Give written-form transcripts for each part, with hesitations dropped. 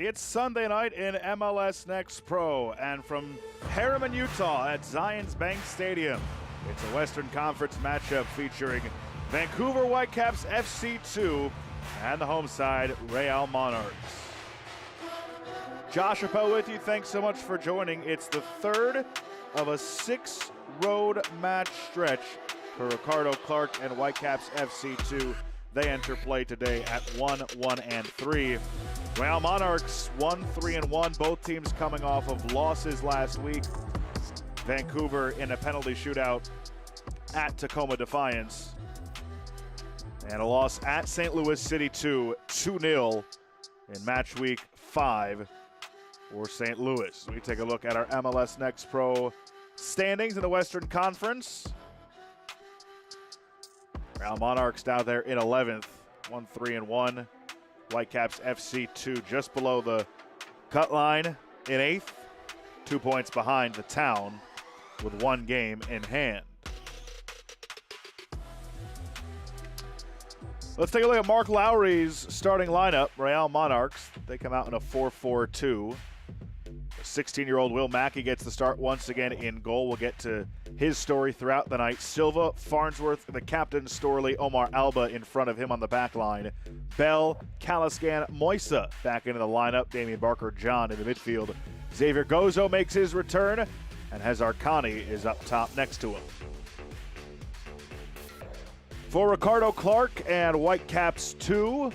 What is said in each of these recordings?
It's Sunday night in MLS Next Pro, and from Harriman, Utah at Zions Bank Stadium, it's a Western Conference matchup featuring Vancouver Whitecaps FC2 and the home side, Real Monarchs. Josh Appel with you. Thanks so much for joining. It's the third of a 6-road match stretch for Ricardo Clark and Whitecaps FC2. They enter play today at 1-1-3. Real Monarchs 1-3-1. Both teams coming off of losses last week. Vancouver in a penalty shootout at Tacoma Defiance, and a loss at St. Louis City 2-0 in match week 5 for St. Louis. We take a look at our MLS Next Pro standings in the Western Conference. Real Monarchs down there in 11th, 1-3-1. Whitecaps FC2 just below the cut line in 8th, 2 points behind the Town with 1 game in hand. Let's take a look at Mark Lowry's starting lineup. Real Monarchs, they come out in a 4-4-2. 16-year-old Will Mackey gets the start once again in goal. We'll get to his story throughout the night. Silva, Farnsworth, the captain, Storley, Omar Alba in front of him on the back line. Bell, Caliscan, Moisa back into the lineup. Damian Barker, John in the midfield. Xavier Gozo makes his return, and Hazar Khani is up top next to him. For Ricardo Clark and Whitecaps 2,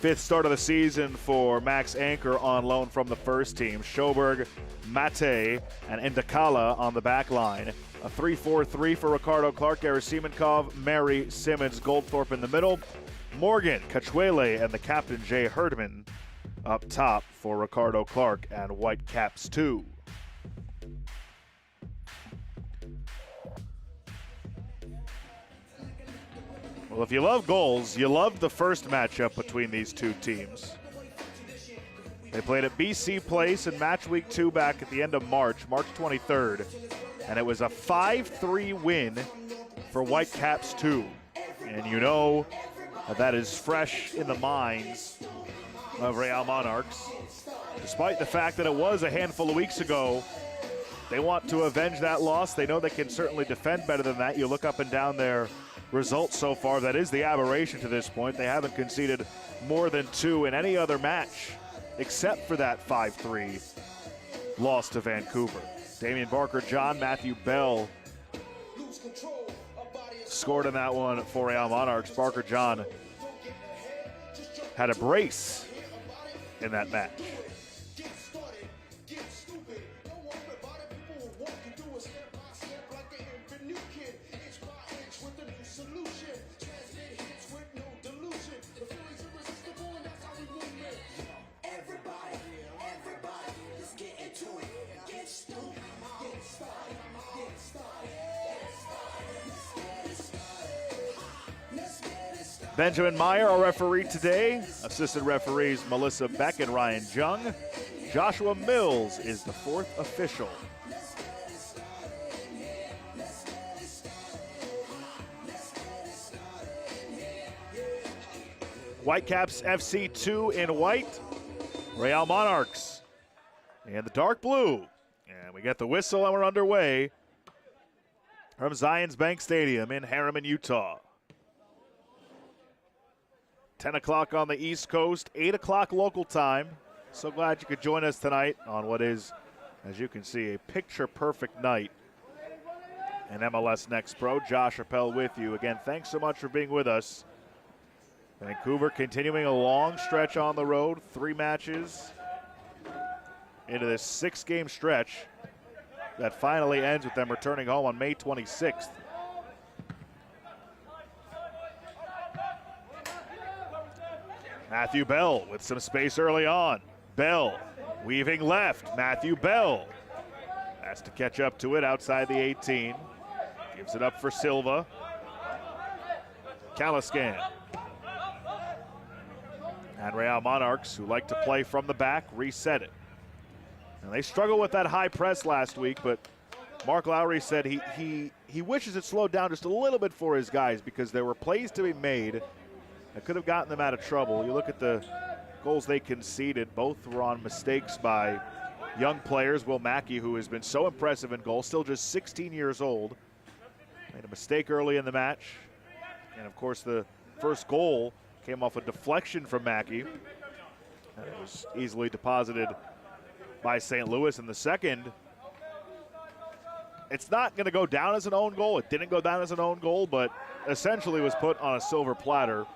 5th start of the season for Max Anchor on loan from the first team. Schoberg, Mate, and Ndakala on the back line. A 3-4-3 for Ricardo Clark. Gerasimenkov, Mary, Simmons, Goldthorpe in the middle. Morgan, Cachuele, and the captain Jay Herdman up top for Ricardo Clark and Whitecaps 2. Well, if you love goals, you love the first matchup between these two teams. They played at BC Place in match week 2 back at the end of March 23rd. And it was a 5-3 win for Whitecaps 2. And you know that is fresh in the minds of Real Monarchs. Despite the fact that it was a handful of weeks ago, they want to avenge that loss. They know they can certainly defend better than that. You look up and down their results so far, that is the aberration to this point. They haven't conceded more than 2 in any other match except for that 5-3 loss to Vancouver. Damian Barker-John, Matthew Bell scored in that one for Real Monarchs. Barker-John had a brace in that match. Benjamin Meyer, our referee today. Assistant referees Melissa Beck and Ryan Jung. Joshua Mills is the 4th official. Whitecaps FC 2 in white. Real Monarchs in the dark blue. And we get the whistle and we're underway from Zions Bank Stadium in Harriman, Utah. 10 o'clock on the East Coast, 8 o'clock local time. So glad you could join us tonight on what is, as you can see, a picture-perfect night in MLS Next Pro. Josh Appel with you. Again, thanks so much for being with us. Vancouver continuing a long stretch on the road, 3 matches into this 6-game stretch that finally ends with them returning home on May 26th. Matthew Bell with some space early on. Bell weaving left. Matthew Bell has to catch up to it outside the 18. Gives it up for Silva. Caliscan. And Real Monarchs, who like to play from the back, reset it. And they struggled with that high press last week, but Mark Lowry said he wishes it slowed down just a little bit for his guys because there were plays to be made that could have gotten them out of trouble. You look at the goals they conceded, both were on mistakes by young players. Will Mackey, who has been so impressive in goal, still just 16 years old, made a mistake early in the match. And of course the first goal came off a deflection from Mackey. And it was easily deposited by St. Louis. In the second, it's not going to go down as an own goal. It didn't go down as an own goal, but essentially was put on a silver platter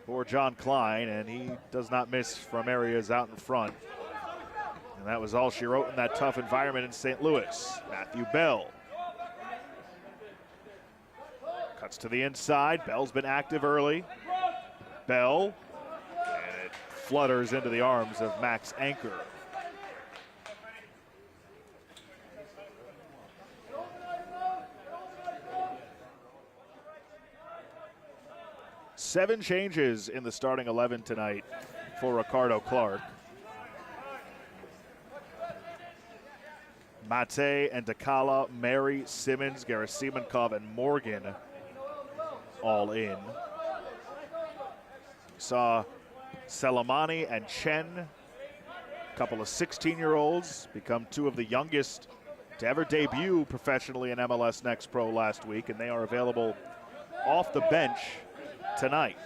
for John Klein, and he does not miss from areas out in front. And that was all she wrote in that tough environment in St. Louis. Matthew Bell cuts to the inside. Bell's been active early. Bell, and it flutters into the arms of Max Anchor. Seven changes in the starting 11 tonight for Ricardo Clark. Mate and Dakala, Mary, Simmons, Gerasimenkov, and Morgan all in. Saw Selemani and Chen, a couple of 16-year-olds, become 2 of the youngest to ever debut professionally in MLS Next Pro last week, and they are available off the bench tonight.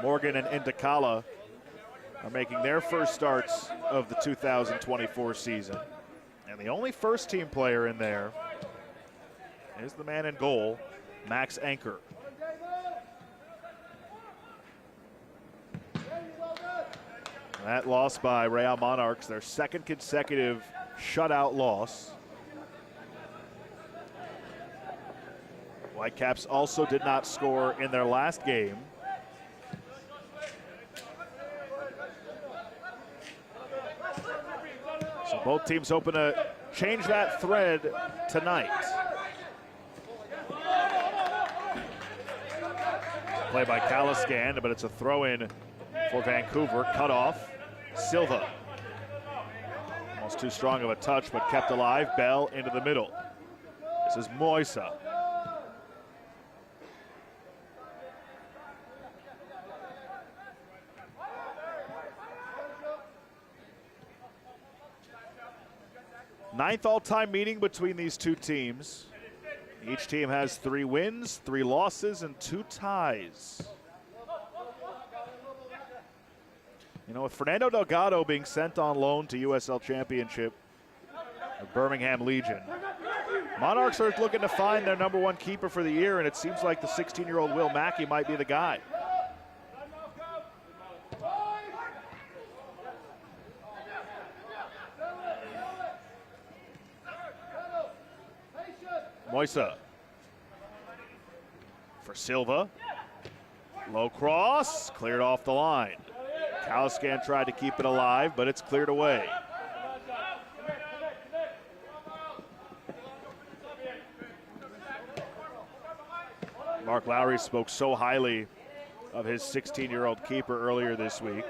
Morgan and Indakala are making their first starts of the 2024 season. And the only first-team player in there is the man in goal, Max Anchor. That loss by Real Monarchs, their second consecutive shutout loss. Whitecaps also did not score in their last game. So both teams hoping to change that thread tonight. Play by Caliscan, but it's a throw-in for Vancouver. Cut off. Silva. Almost too strong of a touch, but kept alive. Bell into the middle. This is Moisa. Ninth all-time meeting between these two teams. Each team has 3 wins, 3 losses, and 2 ties. You know, with Fernando Delgado being sent on loan to USL Championship, the Birmingham Legion, Monarchs are looking to find their #1 keeper for the year, and it seems like the 16-year-old Will Mackey might be the guy. Moisa for Silva. Low cross, cleared off the line. Cowscan tried to keep it alive, but it's cleared away. Mark Lowry spoke so highly of his 16-year-old keeper earlier this week.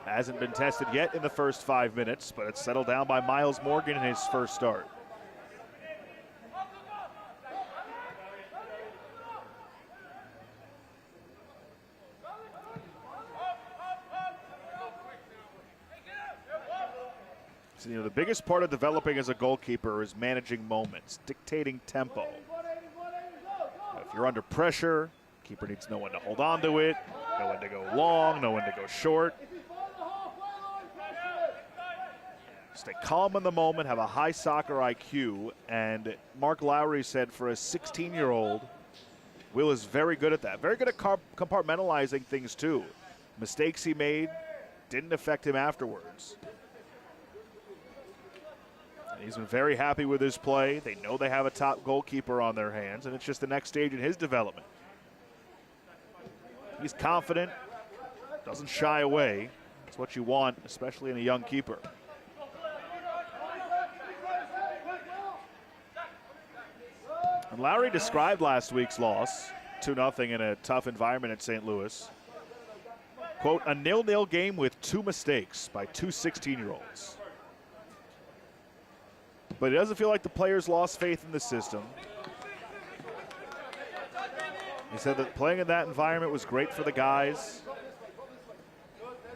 Hasn't been tested yet in the first 5 minutes, but it's settled down by Miles Morgan in his first start. So, you know, the biggest part of developing as a goalkeeper is managing moments, dictating tempo. If you're under pressure, keeper needs to know when to hold on to it, know when to go long, know when to go short. Stay calm in the moment, have a high soccer IQ, and Mark Lowry said for a 16-year-old, Will is very good at that. Very good at compartmentalizing things too. Mistakes he made didn't affect him afterwards. And he's been very happy with his play. They know they have a top goalkeeper on their hands, and it's just the next stage in his development. He's confident, doesn't shy away. That's what you want, especially in a young keeper. And Lowry described last week's loss, 2-0 in a tough environment at St. Louis. Quote, a 0-0 game with 2 mistakes by 2 16-year-olds. But it doesn't feel like the players lost faith in the system. He said that playing in that environment was great for the guys.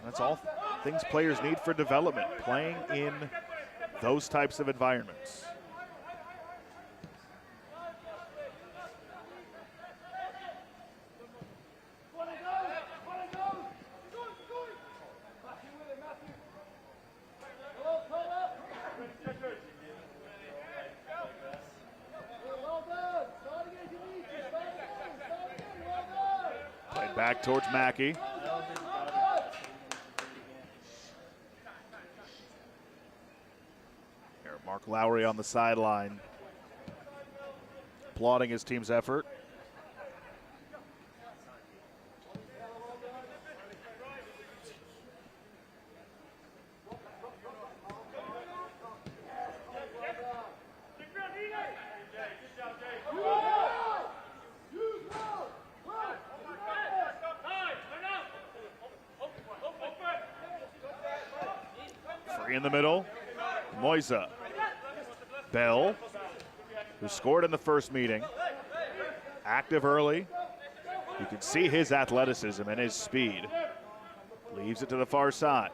That's all things players need for development, playing in those types of environments. Back towards Mackey. Here, Mark Lowry on the sideline, applauding his team's effort. In the middle, Moisa. Bell, who scored in the first meeting, active early. You can see his athleticism and his speed. Leaves it to the far side.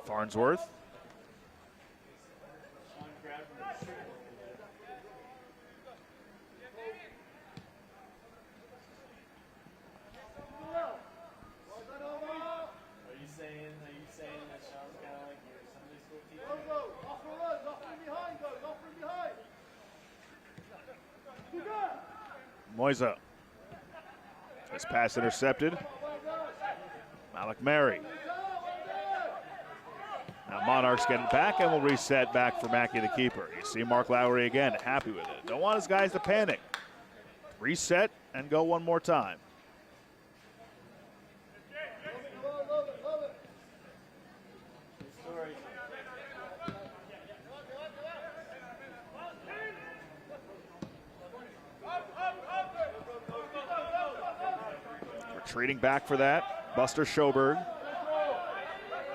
Farnsworth. Moisa. This pass intercepted. Malik Mary. Now Monarchs getting back and will reset back for Mackey, the keeper. You see Mark Lowry again, happy with it. Don't want his guys to panic. Reset and go one more time. Retreating back for that, Buster Schoberg.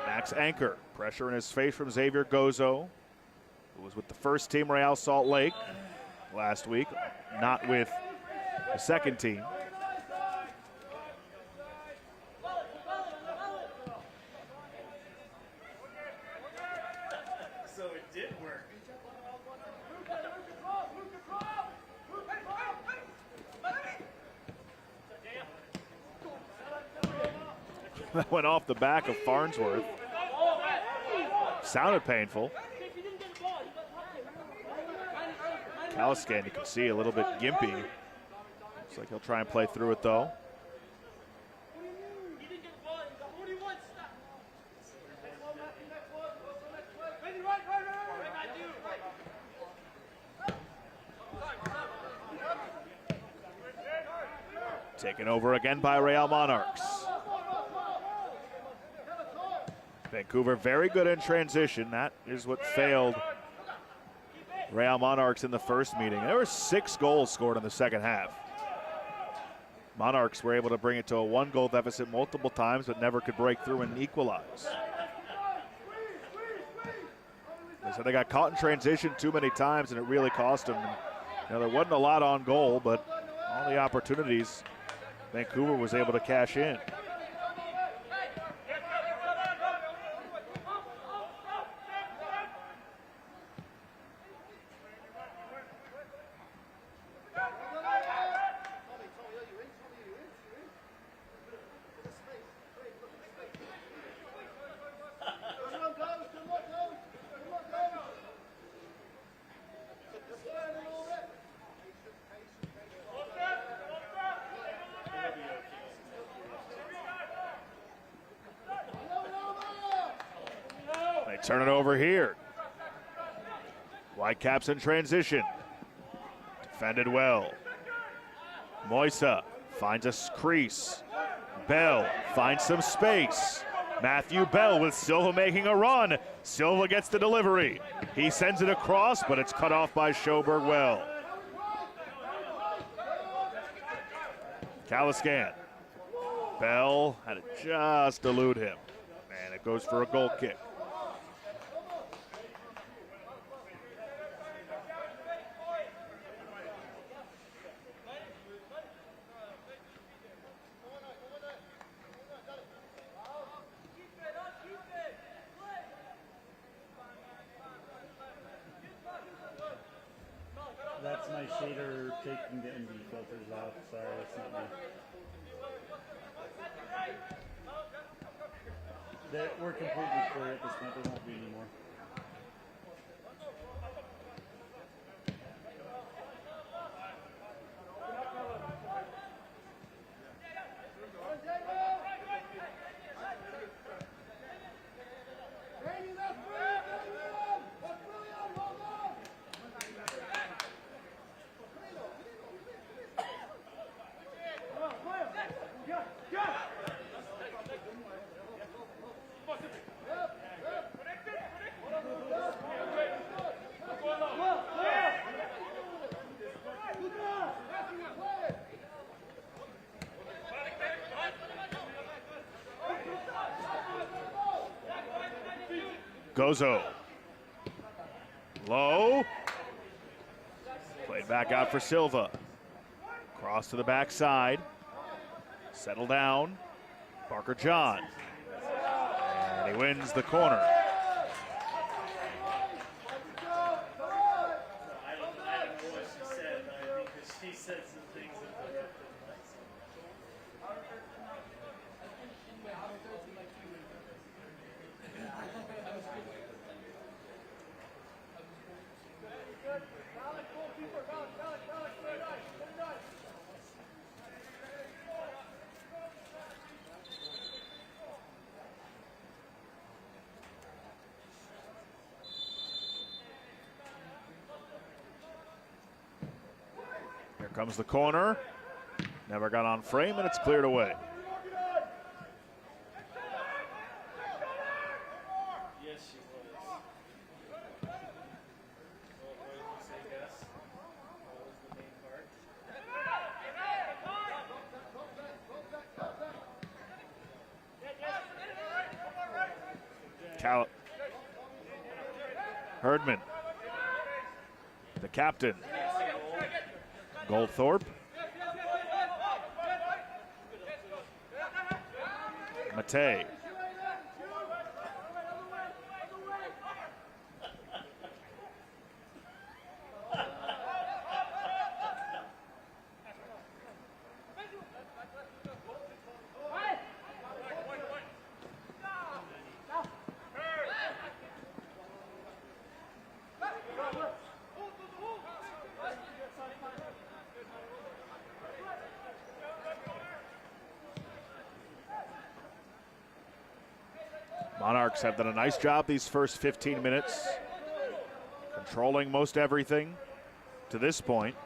Max Anchor, pressure in his face from Xavier Gozo, who was with the first team Real Salt Lake last week, not with the second team. So it did work. That went off the back of Farnsworth. Sounded painful. Caliscan, you can see a little bit gimpy. Looks like he'll try and play through it though. Taken over again by Real Monarchs. Vancouver very good in transition. That is what failed Real Monarchs in the first meeting. There were 6 goals scored in the second half. Monarchs were able to bring it to a 1-goal deficit multiple times, but never could break through and equalize. So they got caught in transition too many times, and it really cost them. There wasn't a lot on goal, but all the opportunities Vancouver was able to cash in. Turn it over here. Whitecaps in transition. Defended well. Moisa finds a crease. Bell finds some space. Matthew Bell with Silva making a run. Silva gets the delivery. He sends it across, but it's cut off by Schoberg well. Caliscan. Bell had to just elude him. And it goes for a goal kick. That's my shader taking the ND filters off. Sorry, that's not me. We're completely clear at this point. There won't be any more. Gozo. Low. Played back out for Silva. Cross to the backside. Settle down. Parker John. And he wins the corner. Here comes the corner. Never got on frame, and it's cleared away. Yes, she was. What did you say, Gus? What was the main part? Herdman, the captain. Goldthorpe. Matei. Monarchs have done a nice job these first 15 minutes, controlling most everything to this point.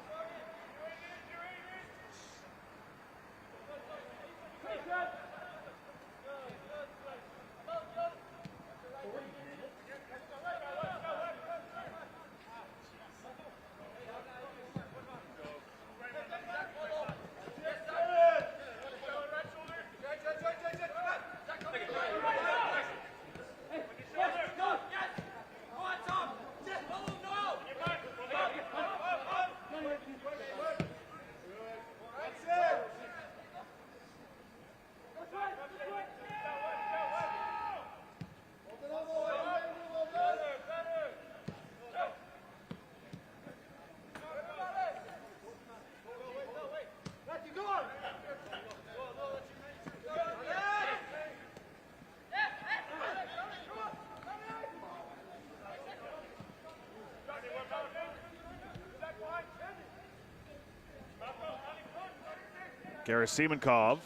Gerasimenkov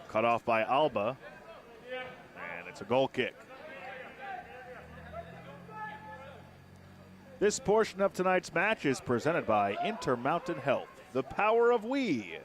cut off by Alba, and it's a goal kick. This portion of tonight's match is presented by Intermountain Health, the power of we.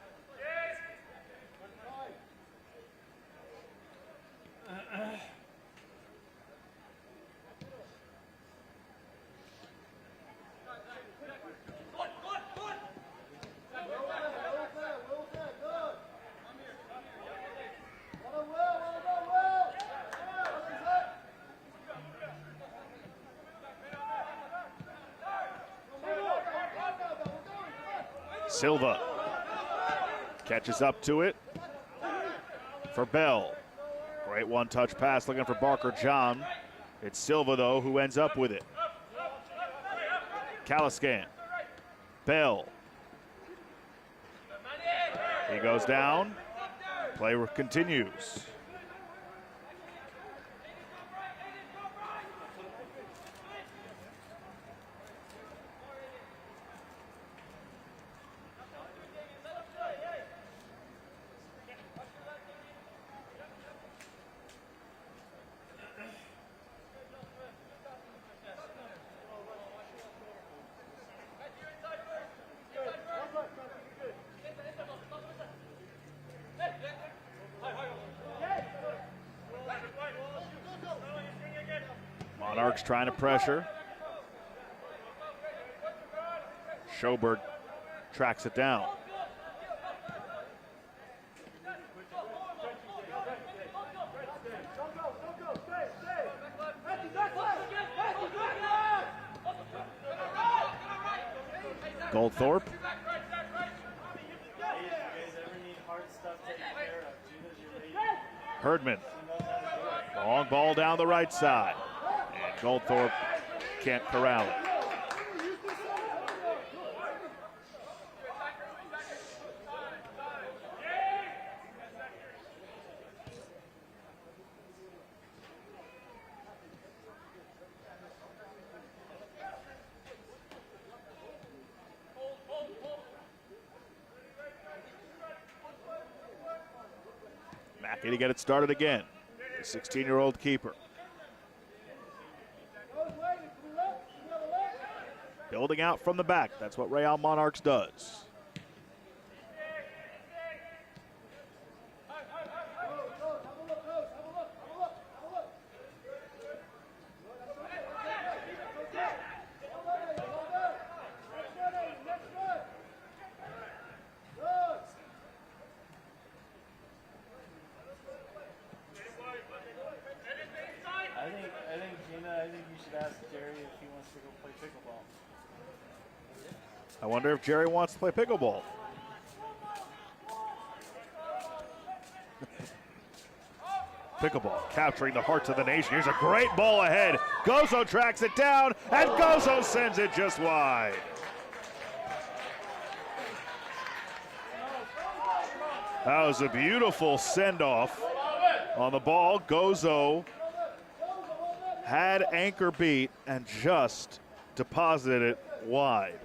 Silva catches up to it for Bell. Great one-touch pass looking for Barker John. It's Silva, though, who ends up with it. Caliscan. Bell. He goes down. Play continues. Monarchs trying to pressure. Schoberg tracks it down. Goldthorpe. Herdman. Long ball down the right side. And Goldthorpe can't corral it. Mackey to get it started again. The 16-year-old keeper. Building out from the back. That's what Real Monarchs does. I think I wonder if Jerry wants to play pickleball. Pickleball capturing the hearts of the nation. Here's a great ball ahead. Gozo tracks it down, and Gozo sends it just wide. That was a beautiful send-off on the ball. Gozo had anchor beat and just deposited it wide.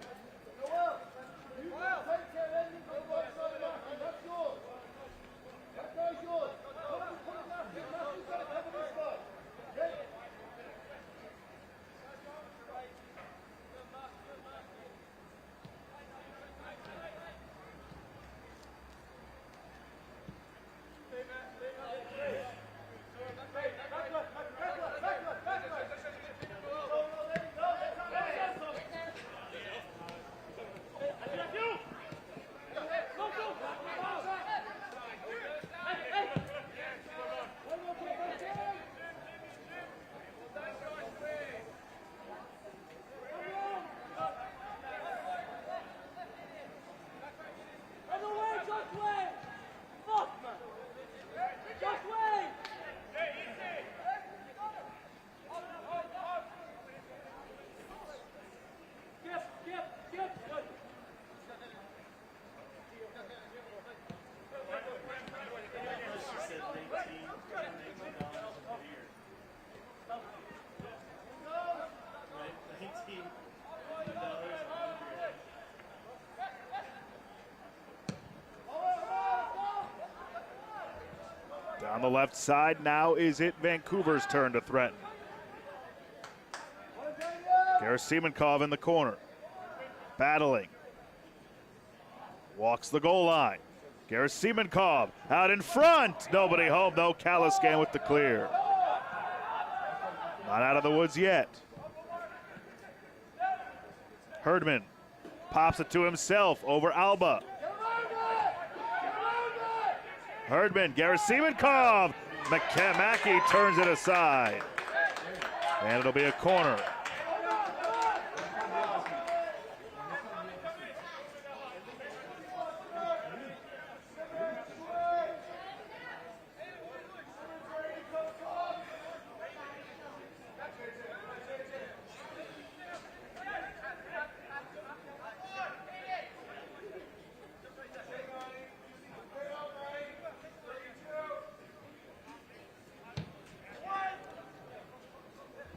On the left side, now is it Vancouver's turn to threaten. Gerasimenkov in the corner. Battling. Walks the goal line. Gerasimenkov out in front. Nobody home, though. Kalaskan with the clear. Not out of the woods yet. Herdman pops it to himself over Alba. Herdman, Gerasimenkov. Mackey turns it aside. And it'll be a corner.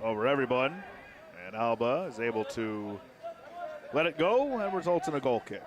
Over everyone, and Alba is able to let it go and results in a goal kick.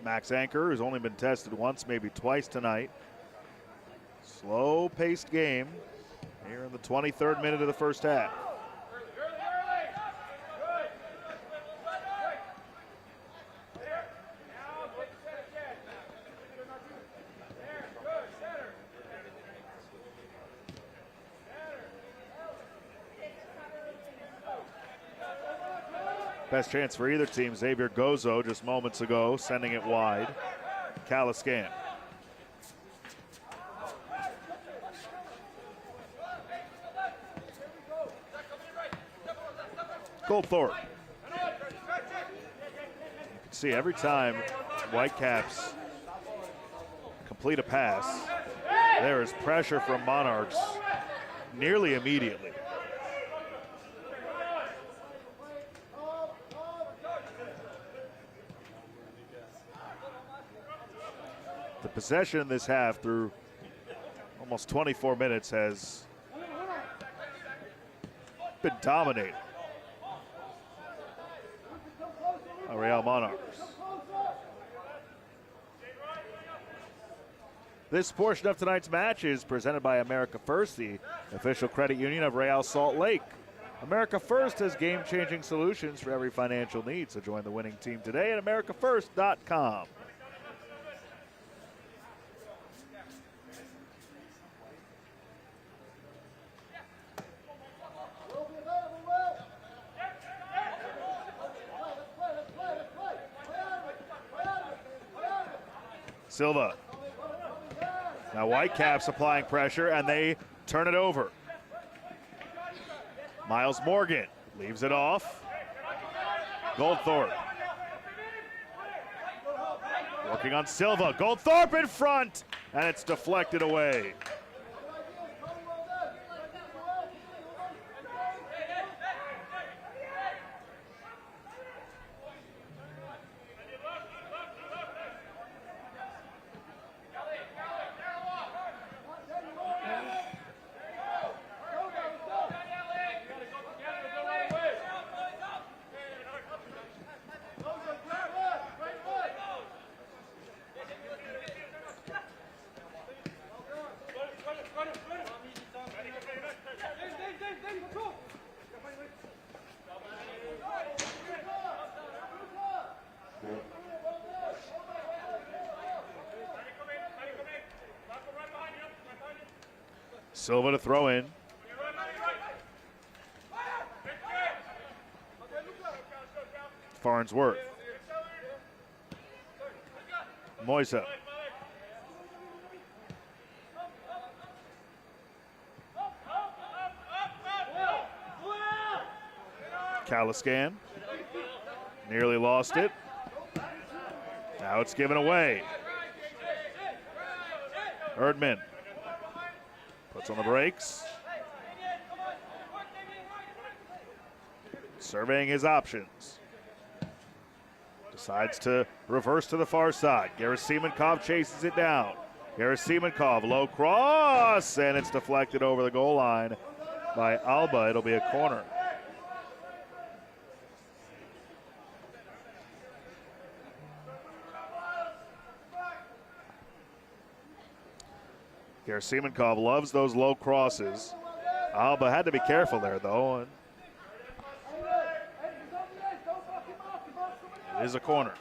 Max Anchor, who's only been tested once, maybe twice tonight. Slow-paced game here in the 23rd minute of the first half. Best chance for either team, Xavier Gozo just moments ago, sending it wide. Kalaskan. Goldthorpe. You can see every time Whitecaps complete a pass, there is pressure from Monarchs nearly immediately. The possession in this half through almost 24 minutes has been dominated. Real Monarchs. This portion of tonight's match is presented by America First, the official credit union of Real Salt Lake. America First has game-changing solutions for every financial need, so join the winning team today at americafirst.com. Silva. Now Whitecaps applying pressure, and they turn it over. Miles Morgan leaves it off. Goldthorpe. Working on Silva. Goldthorpe in front, and it's deflected away. Silva to throw in. Farnsworth. Moisa. Caliscan. Nearly lost it. Now it's given away. Erdman. Puts on the brakes. Surveying his options. Decides to reverse to the far side. Gerasimenkov chases it down. Gerasimenkov, low cross, and it's deflected over the goal line by Alba. It'll be a corner. Gerasimenkov loves those low crosses. Alba had to be careful there, though. It is a corner.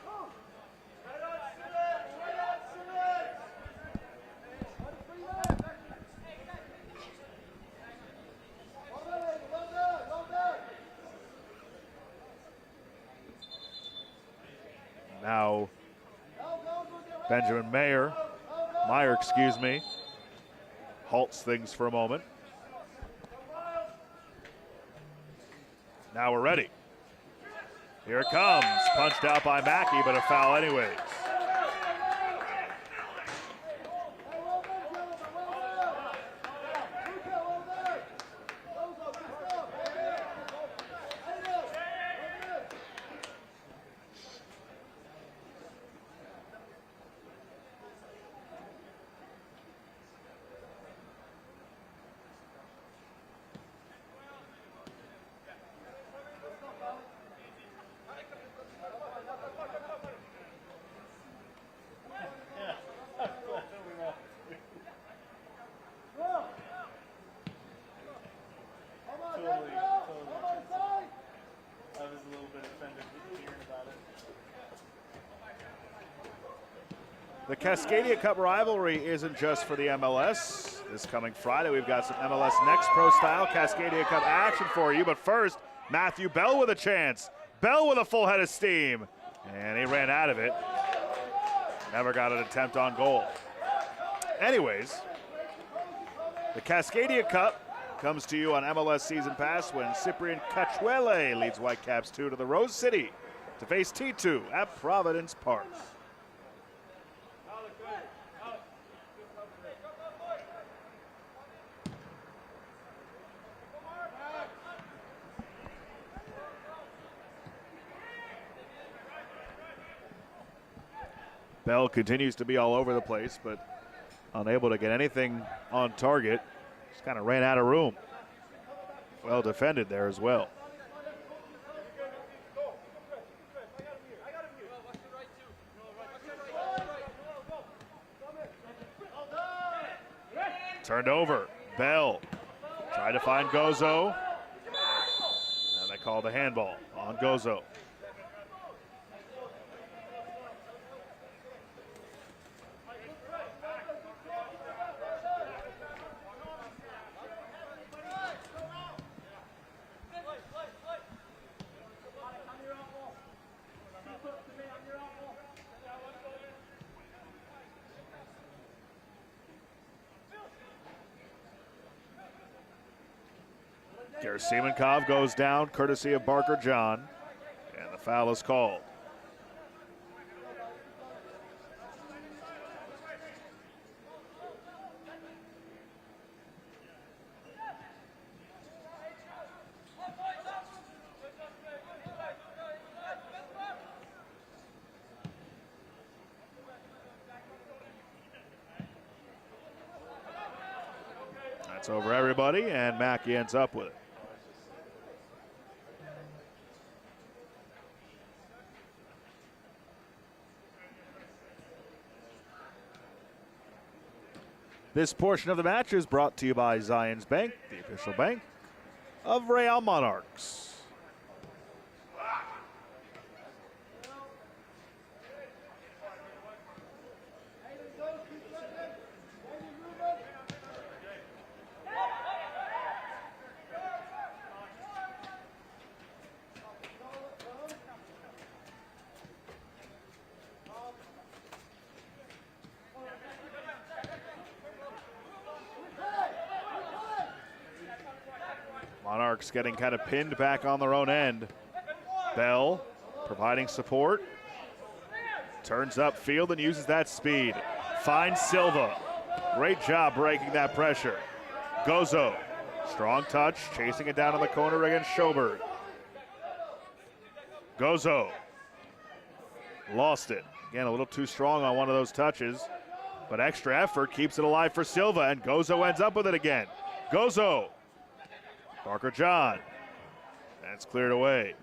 Now, Benjamin Meyer, halts things for a moment. Now we're ready. Here it comes. Punched out by Mackey, but a foul anyways. The Cascadia Cup rivalry isn't just for the MLS. This coming Friday, we've got some MLS Next Pro style Cascadia Cup action for you. But first, Matthew Bell with a chance. Bell with a full head of steam. And he ran out of it. Never got an attempt on goal. Anyways, the Cascadia Cup comes to you on MLS Season Pass when Cyprian Cachuele leads Whitecaps 2 to the Rose City to face T2 at Providence Park. Bell continues to be all over the place, but unable to get anything on target. Just kind of ran out of room. Well defended there as well. Turned over. Bell tried to find Gozo. And they called a handball on Gozo. Gerasimenkov goes down courtesy of Barker John, and the foul is called. That's over everybody, and Mackey ends up with it. This portion of the match is brought to you by Zions Bank, the official bank of Real Monarchs. Monarchs getting kind of pinned back on their own end. Bell providing support. Turns up field and uses that speed. Finds Silva. Great job breaking that pressure. Gozo, strong touch, chasing it down in the corner against Schoberg. Gozo lost it. Again, a little too strong on one of those touches, but extra effort keeps it alive for Silva, and Gozo ends up with it again. Gozo. Barker John. That's cleared away.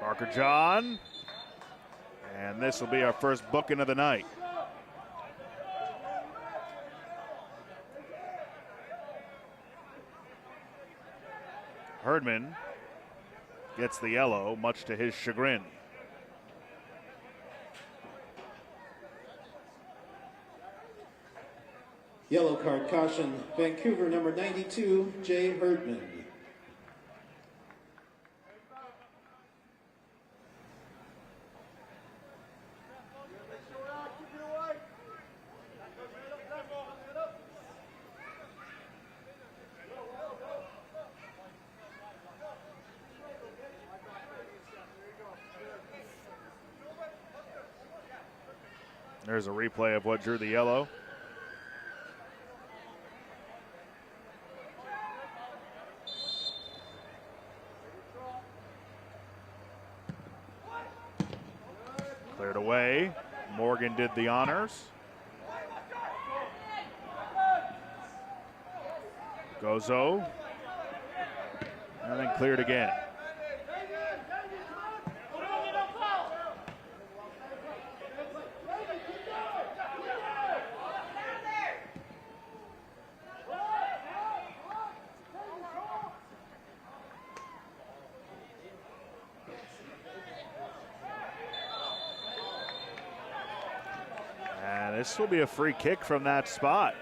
Barker John, and this will be our first booking of the night. Herdman gets the yellow, much to his chagrin. Yellow card caution, Vancouver number 92, Jay Herdman. There's a replay of what drew the yellow. Cleared away. Morgan did the honors. Gozo. And then cleared again. This will be a free kick from that spot.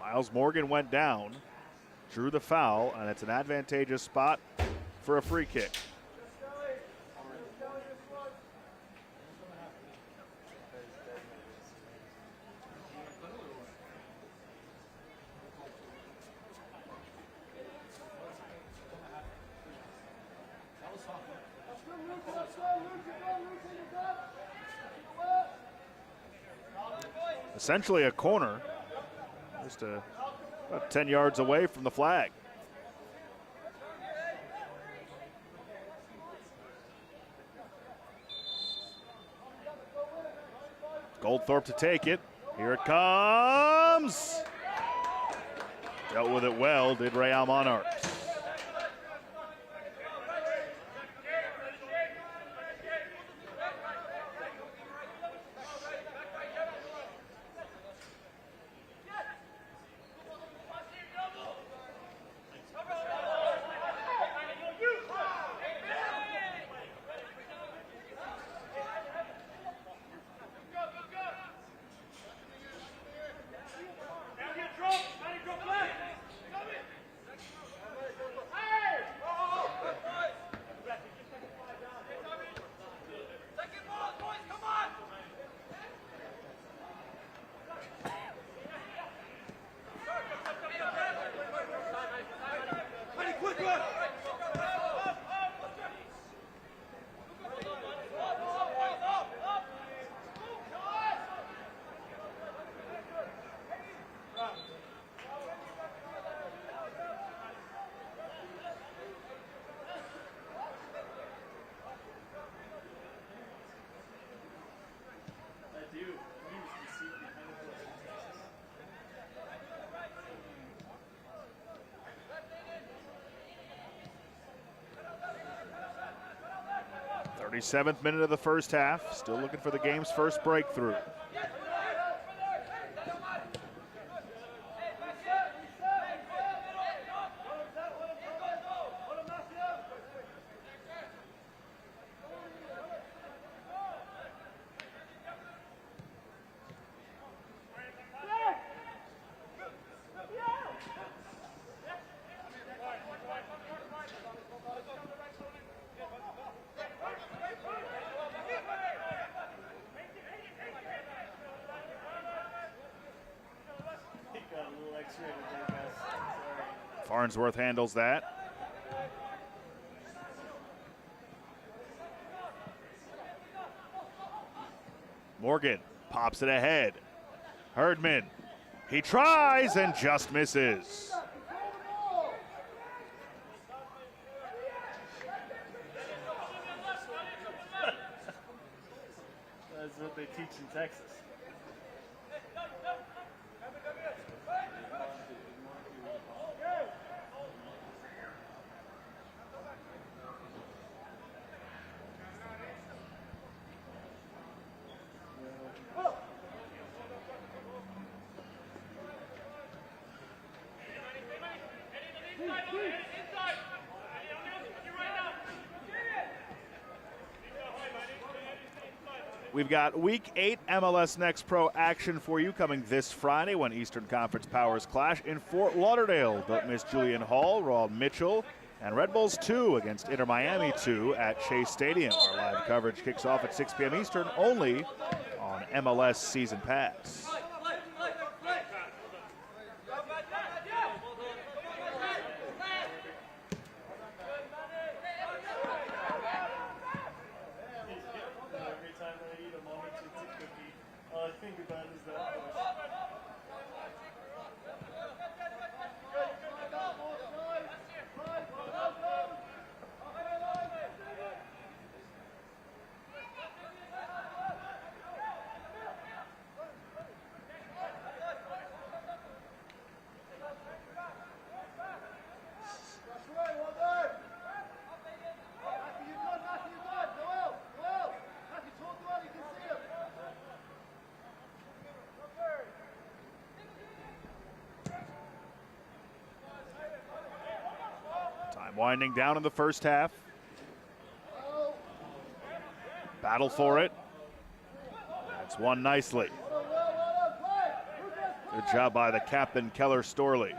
Miles Morgan went down, drew the foul, and it's an advantageous spot for a free kick. Essentially a corner, just about 10 yards away from the flag. Goldthorpe to take it. Here it comes. Dealt with it well, did Real Monarchs. Seventh minute of the first half. Still looking for the game's first breakthrough. Farnsworth handles that. Morgan pops it ahead. Herdman, he tries and just misses. That's what they teach in Texas. We've got Week 8 MLS Next Pro action for you coming this Friday when Eastern Conference powers clash in Fort Lauderdale. Don't miss Julian Hall, Rawl Mitchell, and Red Bulls 2 against Inter Miami 2 at Chase Stadium. Our live coverage kicks off at 6 p.m. Eastern only on MLS Season Pass. Winding down in the first half. Battle for it. That's won nicely. Good job by the captain, Keller Storley.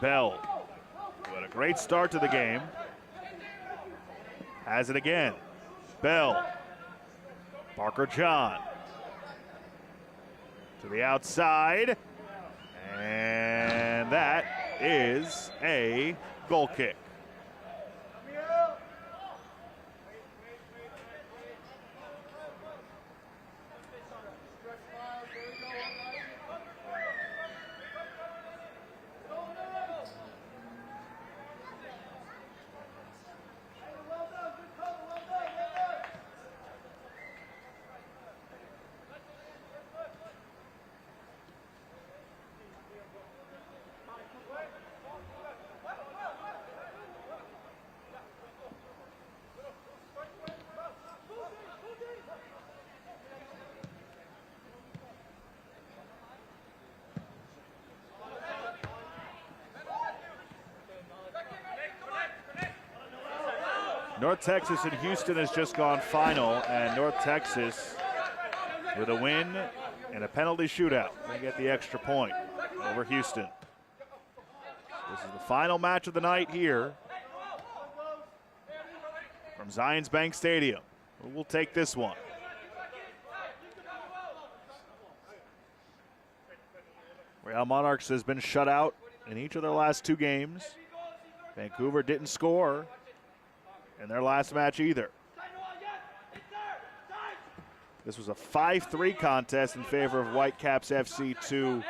Bell, who had a great start to the game, has it again. Bell, Parker John to the outside, and that is a goal kick. North Texas and Houston has just gone final, and North Texas with a win and a penalty shootout. They get the extra point over Houston. This is the final match of the night here from Zions Bank Stadium. We'll take this one. Real Monarchs has been shut out in each of their last two games. Vancouver didn't score in their last match either. This was a 5-3 contest in favor of Whitecaps FC2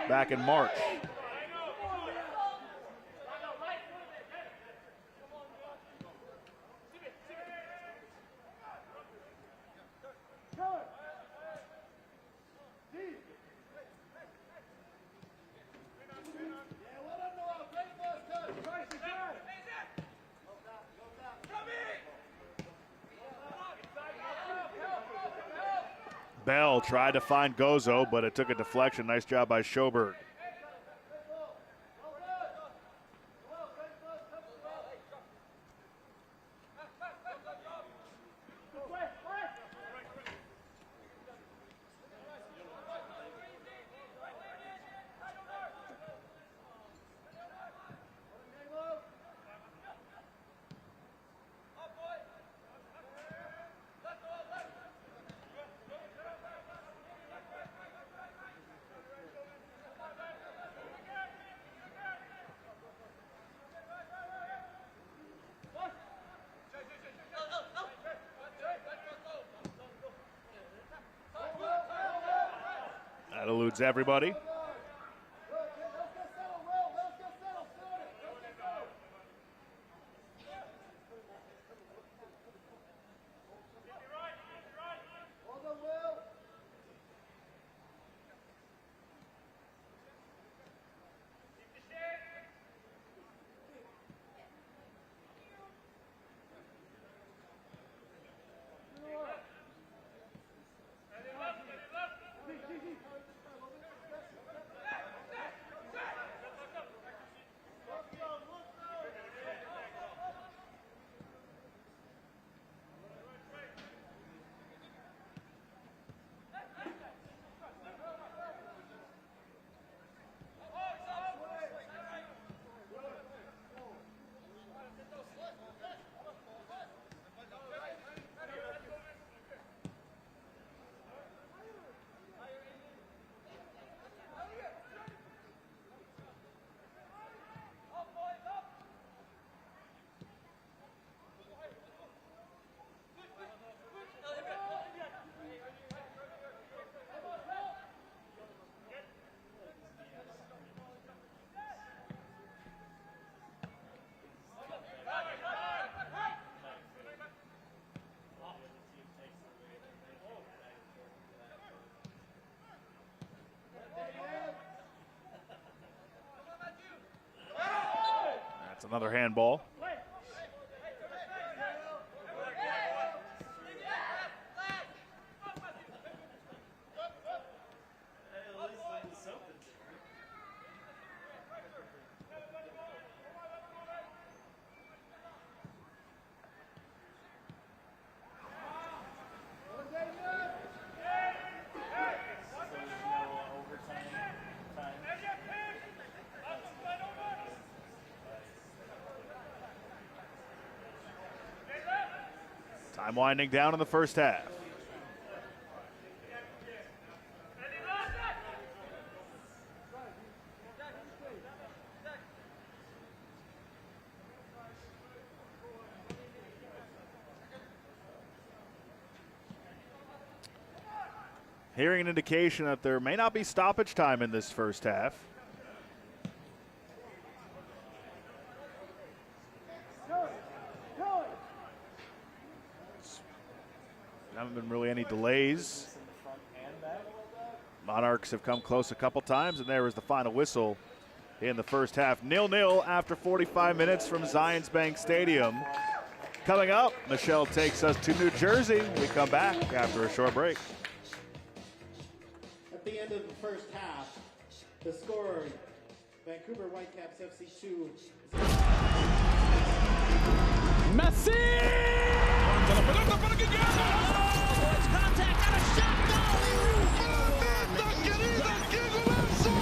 back in March. Bell tried to find Gozo, but it took a deflection. Nice job by Schoberg. That eludes everybody. That's another handball. Time winding down in the first half. Hearing an indication that there may not be stoppage time in this first half. There haven't been really any delays. Monarchs have come close a couple times, and there was the final whistle in the first half. 0-0 after 45 minutes from Zions Bank Stadium. Coming up, Michelle takes us to New Jersey. We come back after a short break. At the end of the first half, the score, Vancouver Whitecaps FC 2. Messi! La pelota para que It's contact and a shot goal! ¡Mamita querida, qué golazo!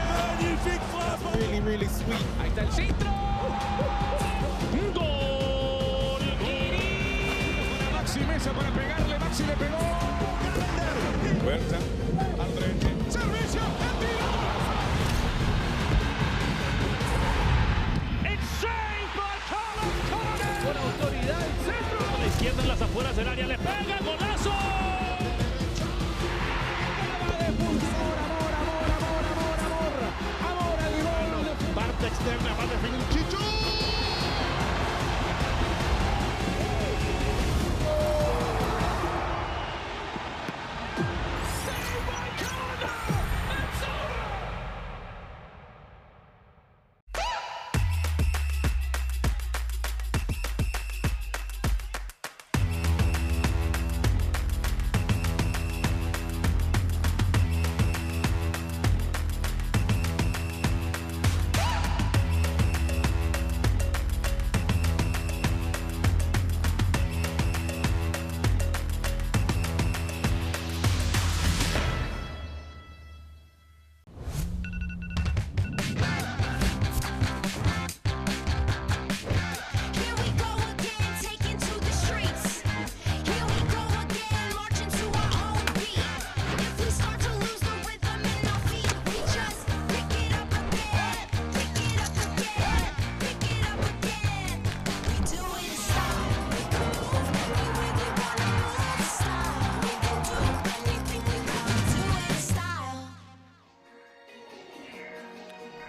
Magnifique frappe! Really, really sweet. Ahí está el centro. ¡Gol! Maxi Mesa para pegarle, Maxi le pegó. Huerta, André, servicio, el tiro. Con autoridad el centro. A la izquierda en las afueras del área le pega, golazo. Amor al gol. Parte externa va a definir Chicho.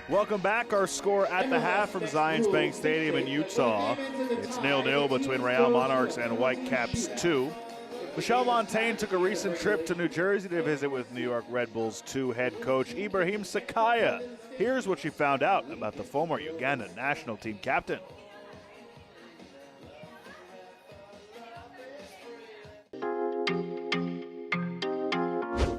Welcome back. Our score at the half from Zions Bank Stadium in Utah. It's 0-0 between Real Monarchs and Whitecaps 2. Michelle Montaigne took a recent trip to New Jersey to visit with New York Red Bulls 2 head coach Ibrahim Sakaya. Here's what she found out about the former Ugandan national team captain.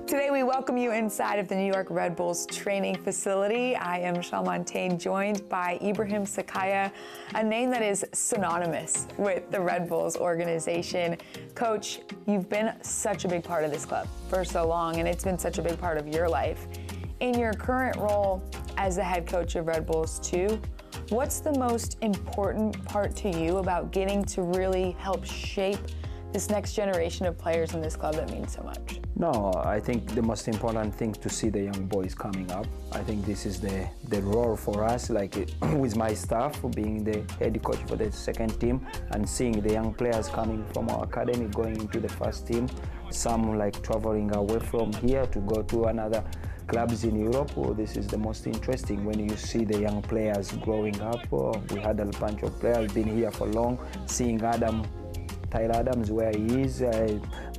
Today we welcome you inside of the New York Red Bulls training facility. I am Michelle Montaigne, joined by Ibrahim Sakaya, a name that is synonymous with the Red Bulls organization. Coach, you've been such a big part of this club for so long, and it's been such a big part of your life. In your current role as the head coach of Red Bulls 2, what's the most important part to you about getting to really help shape this next generation of players in this club that means so much? No, I think the most important thing to see the young boys coming up. I think this is the role for us, like with my staff, being the head coach for the second team and seeing the young players coming from our academy going into the first team. Some like traveling away from here to go to another clubs in Europe. This is the most interesting when you see the young players growing up. We had a bunch of players been here for long, seeing Tyler Adams where he is,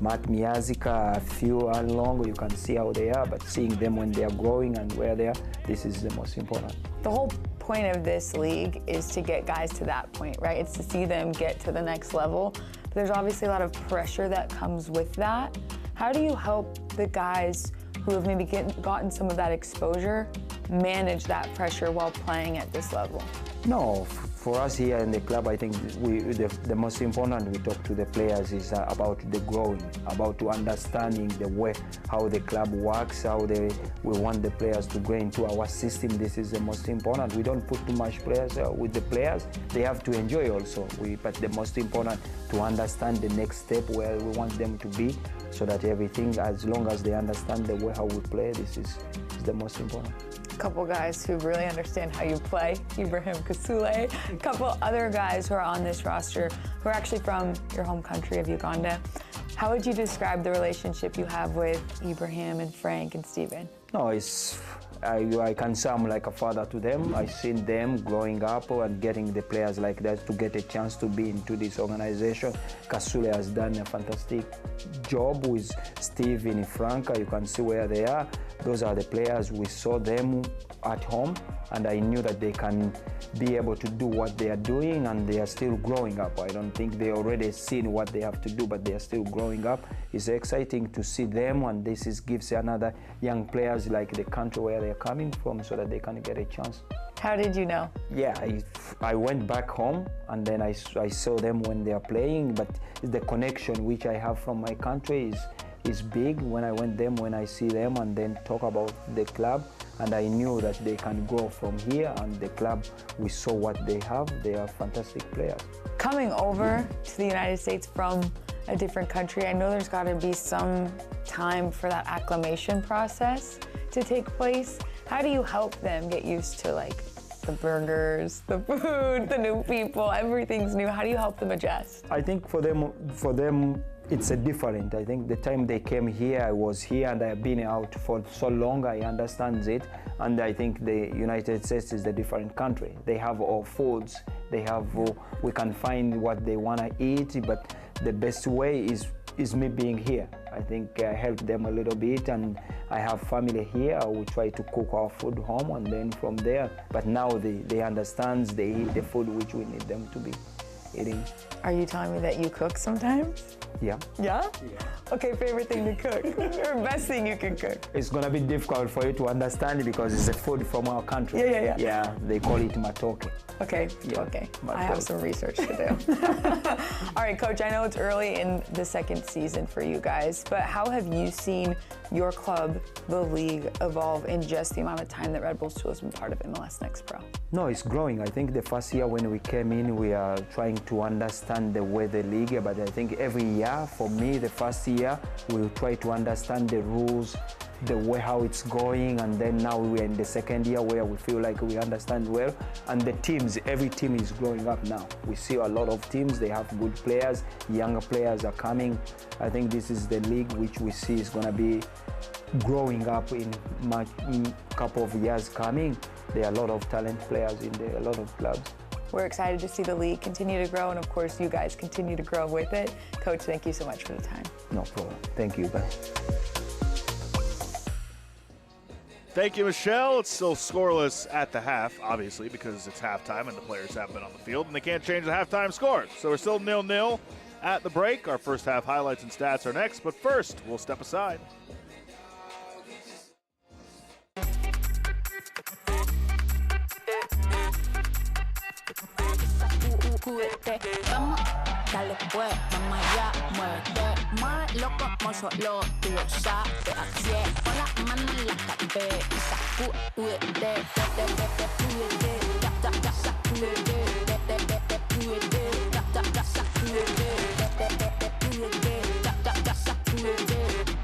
Matt Miazika, a few along, you can see how they are, but seeing them when they are growing and where they are, this is the most important. The whole point of this league is to get guys to that point, right? It's to see them get to the next level. But there's obviously a lot of pressure that comes with that. How do you help the guys who have maybe gotten some of that exposure manage that pressure while playing at this level? No, for us here in the club, I think the most important we talk to the players is about the growing, about to understanding the way how the club works, how we want the players to grow into our system. This is the most important. We don't put too much players with the players. They have to enjoy also. But the most important to understand the next step where we want them to be, so that everything, as long as they understand the way how we play, this is the most important. A couple guys who really understand how you play, Ibrahim Kasule. A couple other guys who are on this roster who are actually from your home country of Uganda. How would you describe the relationship you have with Ibrahim and Frank and Steven? No, I can say I'm like a father to them. I've seen them growing up and getting the players like that to get a chance to be into this organization. Kasule has done a fantastic job with Steve and Franca. You can see where they are. Those are the players. We saw them at home, and I knew that they can be able to do what they are doing, and they are still growing up. I don't think they already seen what they have to do, but they are still growing up. It's exciting to see them, and this gives another young players like the country where they're coming from, so that they can get a chance. How did you know? Yeah, I went back home, and then I saw them when they are playing, but the connection which I have from my country is big when I see them and then talk about the club, and I knew that they can grow from here, and the club, we saw what they have. They are fantastic players. Coming over to the United States from a different country, I know there's got to be some time for that acclimation process to take place. How do you help them get used to like the burgers, the food, the new people, everything's new? How do you help them adjust? I think for them, it's a different. I think the time they came here, I was here, and I have been out for so long, I understand it. And I think the United States is a different country. They have all foods. We can find what they want to eat, but the best way is me being here. I think I helped them a little bit, and I have family here. We try to cook our food home, and then from there. But now they understand, they eat the food which we need them to be eating. Are you telling me that you cook sometimes? Yeah. Yeah? Okay, favorite thing to cook, or best thing you can cook? It's gonna be difficult for you to understand because it's a food from our country. Yeah. Yeah, they call it matoke. Okay, Yeah, okay. my I have fault. some research to do. All right, Coach, I know it's early in the second season for you guys, but how have you seen your club, the league, evolve in just the amount of time that Red Bulls 2 has been part of MLS Next Pro? No, it's growing. I think the first year when we came in, we are trying to understand the way the league, but I think every year, for me, the first year, we try to understand the rules, the way how it's going, and then now we're in the second year where we feel like we understand well, and the teams, every team is growing up now. We see a lot of teams, they have good players, younger players are coming. I think this is the league which we see is going to be growing up in a couple of years coming. There are a lot of talent players in there, a lot of clubs. We're excited to see the league continue to grow, and of course, you guys continue to grow with it. Coach, thank you so much for the time. No problem. Thank you, guys. Thank you, Michelle. It's still scoreless at the half, obviously, because it's halftime and the players haven't been on the field, and they can't change the halftime score. So we're still 0-0 at the break. Our first half highlights and stats are next, but first, we'll step aside. Vamos, dale pues, vamos allá, muévete más loco como solo tú lo sabes. Así es, pon la mano en la cabeza, sacúdete, sacúdete,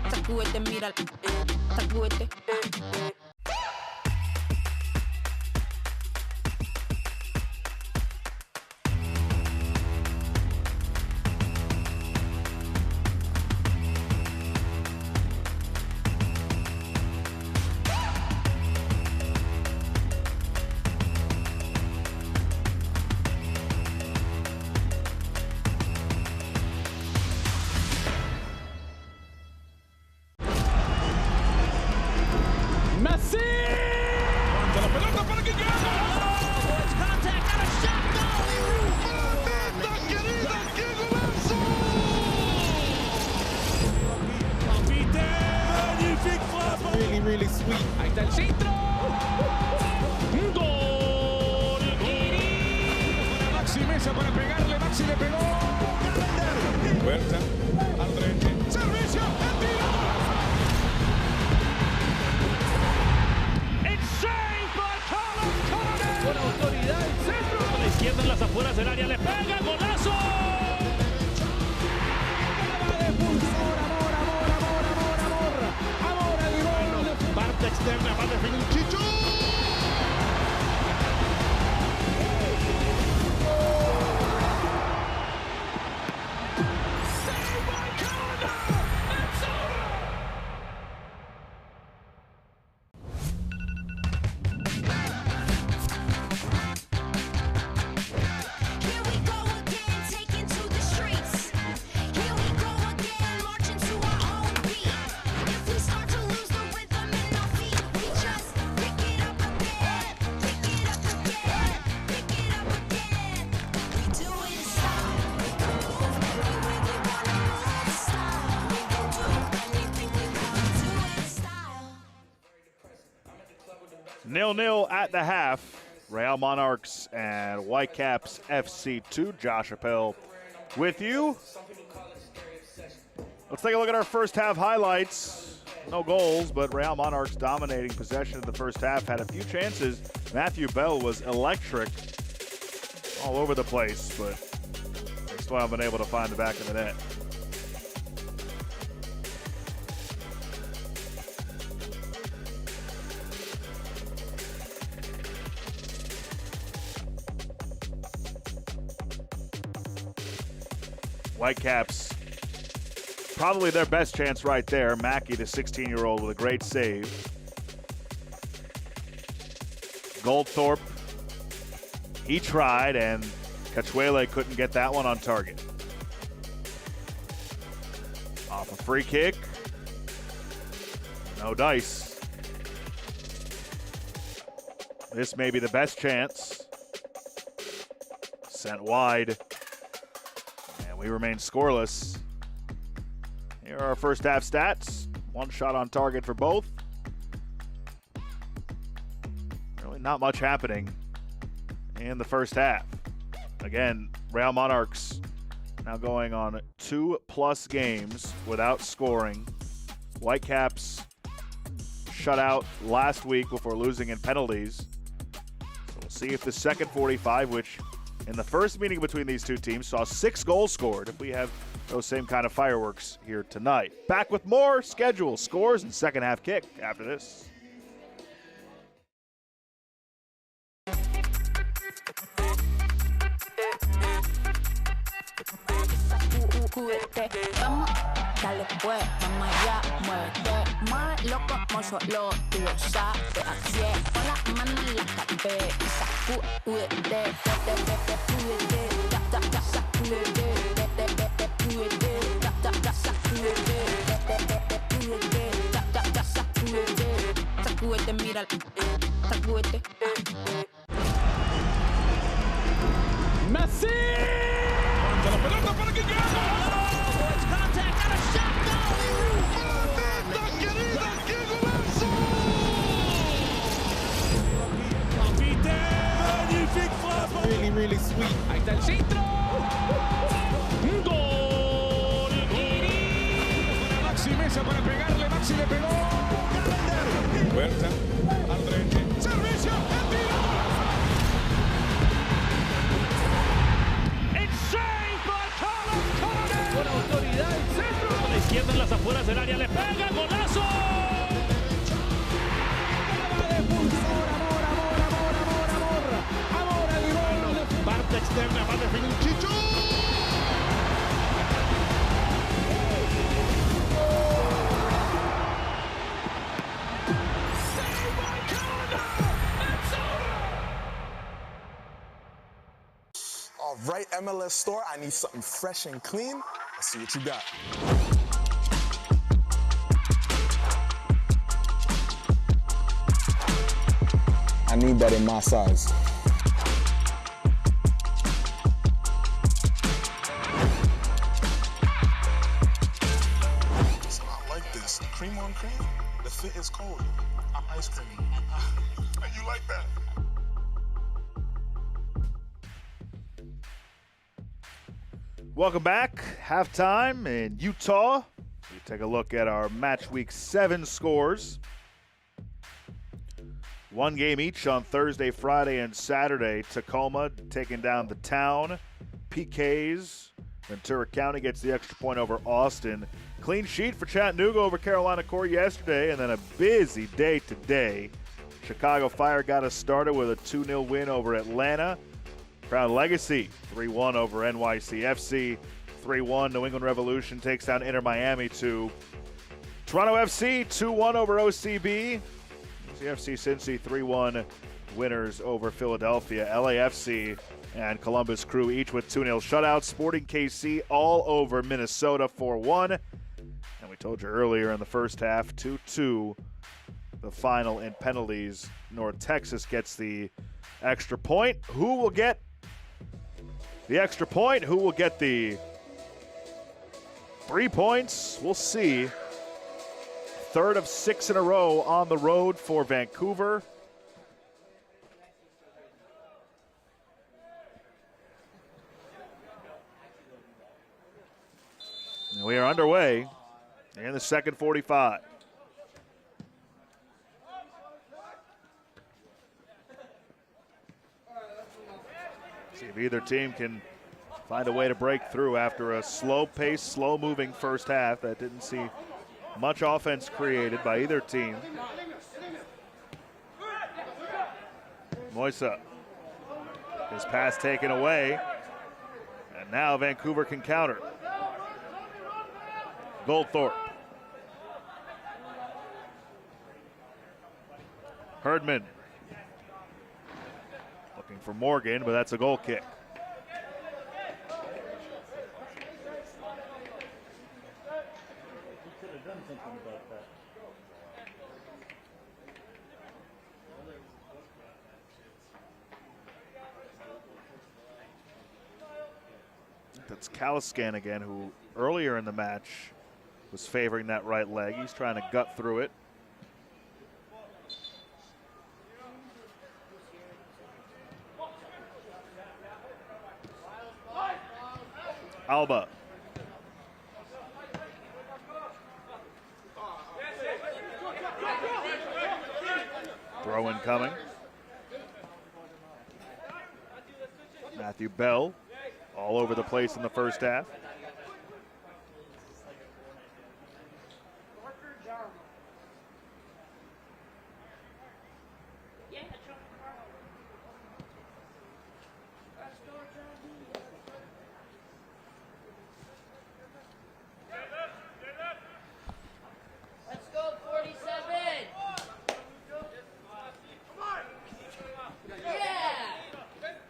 sacúdete, mira, sacúdete. mesa para pegarle. Maxi le pegó. Huerta al frente. Servicio. El tiro. It's saved by Carlos Coronel. Con autoridad el centro. A la izquierda en las afueras del área le pega. Golazo. Amor al gol. Parte externa va a definir Chicho. Here we go again, taking to the streets. Here we go again, marching to our own beat. If we start to lose the rhythm in our feet, we just pick it up again, pick it up again, pick it up again. We do it in style. We can move anywhere they wanna move style. We can do anything we wanna do in style. 0-0 at the half. Real Monarchs and Whitecaps FC2. Josh Appel with you. Let's take a look at our first half highlights. No goals, but Real Monarchs dominating possession of the first half. Had a few chances. Matthew Bell was electric all over the place, but they still haven't been able to find the back of the net. Whitecaps, probably their best chance right there. Mackey, the 16-year-old, with a great save. Goldthorpe, he tried, and Cachuele couldn't get that one on target. Off a free kick. No dice. This may be the best chance. Sent wide. We remain scoreless. Here are our first half stats. One shot on target for both. Really not much happening in the first half. Again, Real Monarchs now going on 2+ games without scoring. Whitecaps shut out last week before losing in penalties. So we'll see if the second 45, which in the first meeting between these two teams saw 6 goals scored, if we have those same kind of fireworks here tonight. Back with more schedule, scores, and second half kick after this. Vamos, dale pues, vamos allá, muévete más loco, como solo tú lo sabes. Así es, pon las manos en la cabeza, sacúdete, sacúdete, mira, sacúdete. Messi. La pelota para que llegue. ¡Mamita querida, qué golazo! Magnifique frappe. Really, really sweet. Ahí está el centro. Gol. Para Maxi Mesa para pegarle. Maxi le pegó. Huerta al frente. Servicio. El tiro. Con autoridad el centro. A la izquierda en las afueras del área le pega. Golazo. Amor al gol. Parte externa va a definir Chicho. All right, MLS store, I need something fresh and clean. Let's see what you got. I need that in my size. It's not like this. Cream on cream? The fit is cold. I'm ice cream. You like that? Welcome back. Halftime in Utah. We take a look at our match week 7 scores. One game each on Thursday, Friday, and Saturday. Tacoma taking down the Town. PKs. Ventura County gets the extra point over Austin. Clean sheet for Chattanooga over Carolina Core yesterday, and then a busy day today. Chicago Fire got us started with a 2-0 win over Atlanta. Crown Legacy 3-1 over NYCFC. 3-1 New England Revolution takes down Inter Miami 2. Toronto FC 2-1 over OCB. CFC Cincy 3-1 winners over Philadelphia. LAFC and Columbus Crew each with 2-0 shutouts. Sporting KC all over Minnesota 4-1. And we told you earlier in the first half 2-2. The final in penalties. North Texas gets the extra point. Who will get the extra point? Who will get the 3 points? We'll see. Third of 6 in a row on the road for Vancouver. And we are underway in the second 45. See if either team can find a way to break through after a slow-paced, slow-moving first half that didn't see much offense created by either team. Moisa, his pass taken away, and now Vancouver can counter. Goldthorpe. Herdman. Looking for Morgan, but that's a goal kick. That's Caliscan again, who earlier in the match was favoring that right leg. He's trying to gut through it. Alba. Throw in coming. Matthew Bell all over the place in the first half.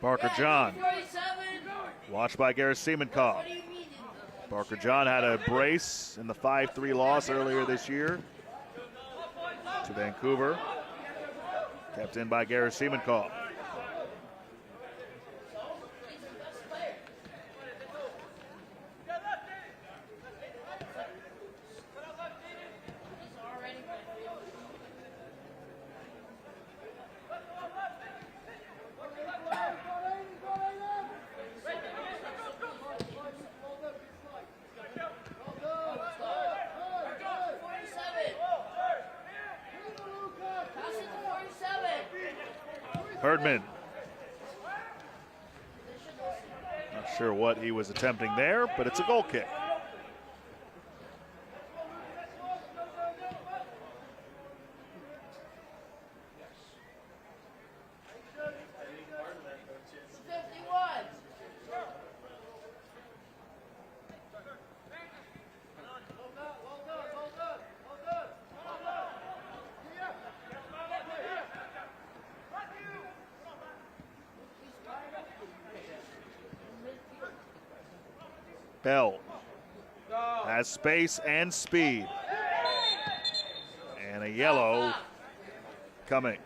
Parker John, watched by Gareth Siemenkoff. Parker John had a brace in the 5-3 loss earlier this year to Vancouver. Kept in by Gareth Siemenkoff. Herdman. Not sure what he was attempting there, but it's a goal kick. Bell has space and speed. And a yellow coming.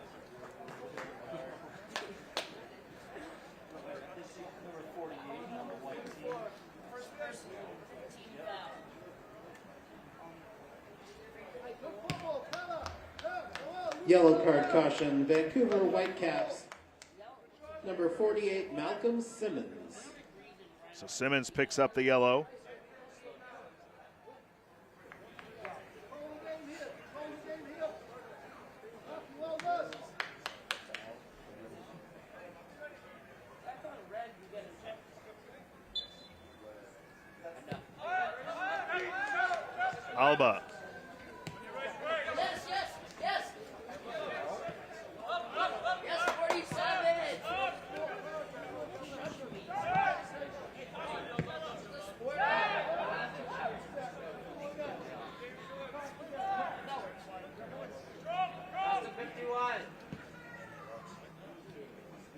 Yellow card caution, Vancouver Whitecaps. Number 48, Malcolm Simmons. So Simmons picks up the yellow. Alba. Yes, yes, yes. Yes, 47. That's a 51.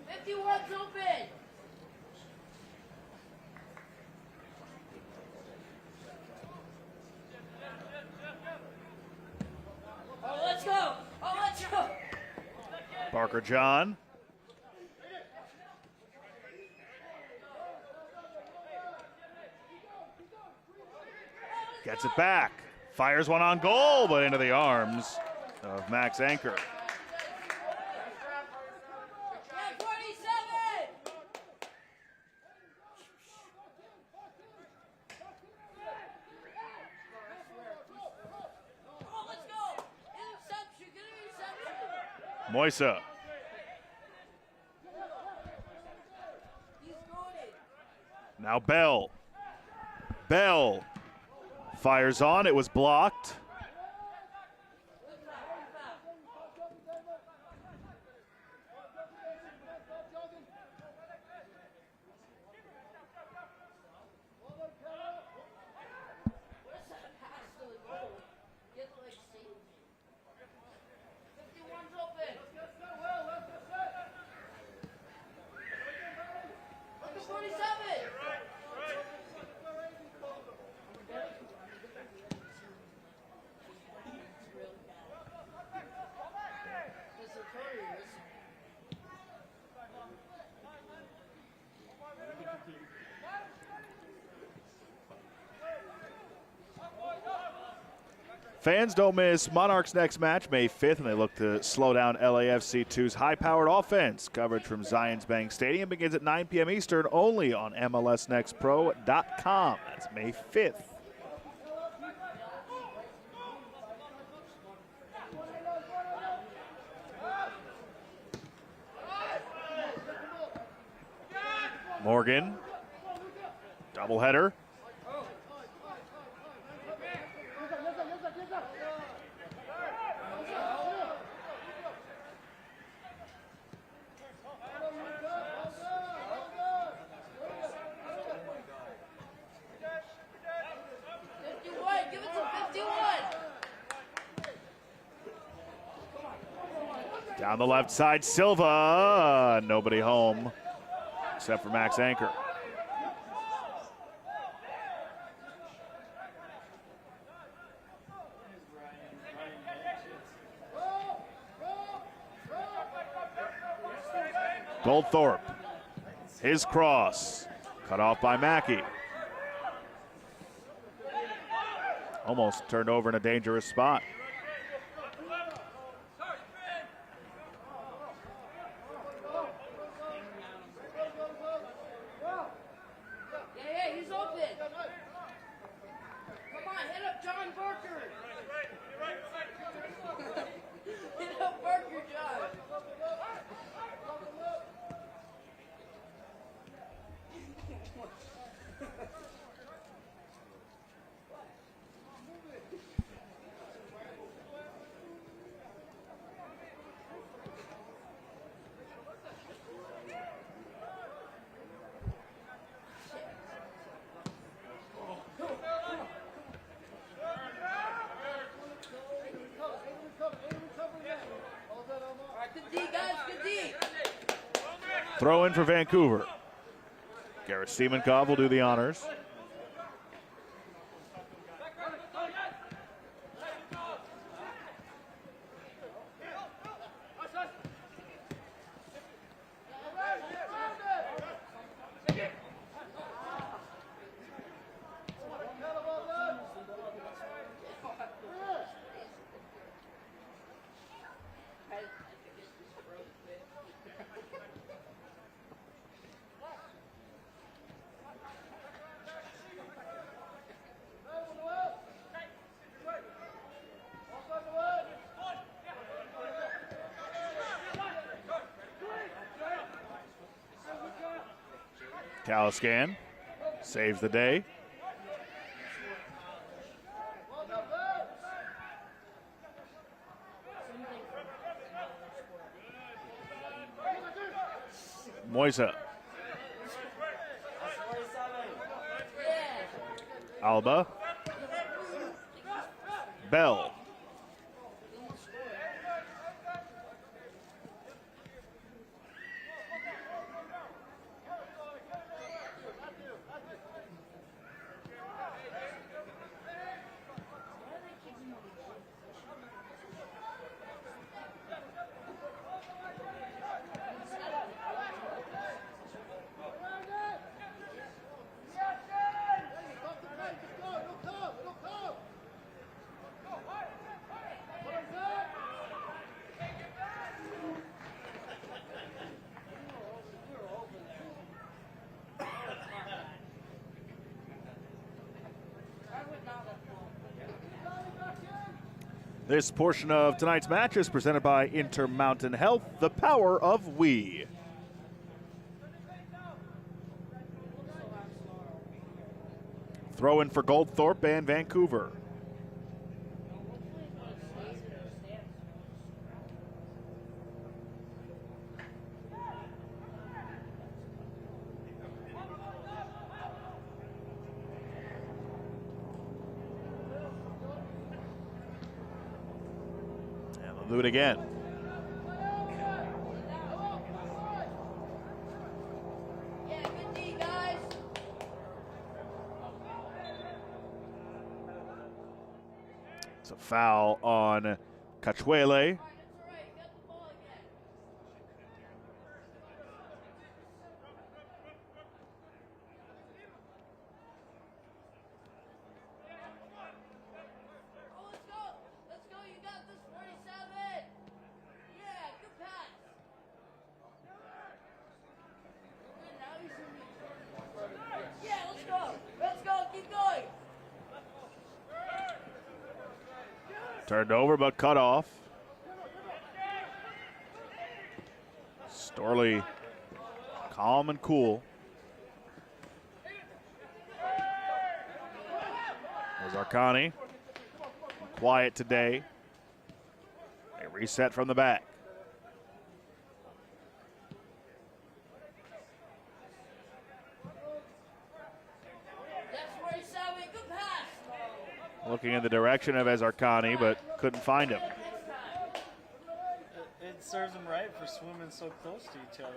51's open. Oh, let's go. Oh, let's go. Parker John. Gets it back. Fires one on goal, but into the arms of Max Anchor. Yeah, 47. Oh, let's go. Interception. Get an interception. Moisa. He's going. Now Bell. Bell fires on. It was blocked. What's that pass to the goal? Get like saved. 51's open. Look at 47. Fans don't miss Monarchs' next match, May 5th, and they look to slow down LAFC2's high-powered offense. Coverage from Zions Bank Stadium begins at 9 p.m. Eastern only on MLSNextPro.com. That's May 5th. Morgan, doubleheader. Give it to 51. Down the left side, Silva. Nobody home except for Max Anchor. Goldthorpe, his cross, cut off by Mackey. Almost turned over in a dangerous spot. Yeah, he's open. Come on, hit up John Barker. Hit up Barker, John. Good D, guys, good D. Throw in for Vancouver. Garrett Stemenkov will do the honors. Caliscan saves the day. Moisa. Alba. Bell. This portion of tonight's match is presented by Intermountain Health, the power of we. Throw in for Goldthorpe and Vancouver. Do it again. It's a foul on Cachuele. Turned over, but cut off. Storley, calm and cool. There's Arcani, quiet today. A reset from the back. Looking in the direction of Ezarkani, but couldn't find him. It serves them right for swimming so close to each other.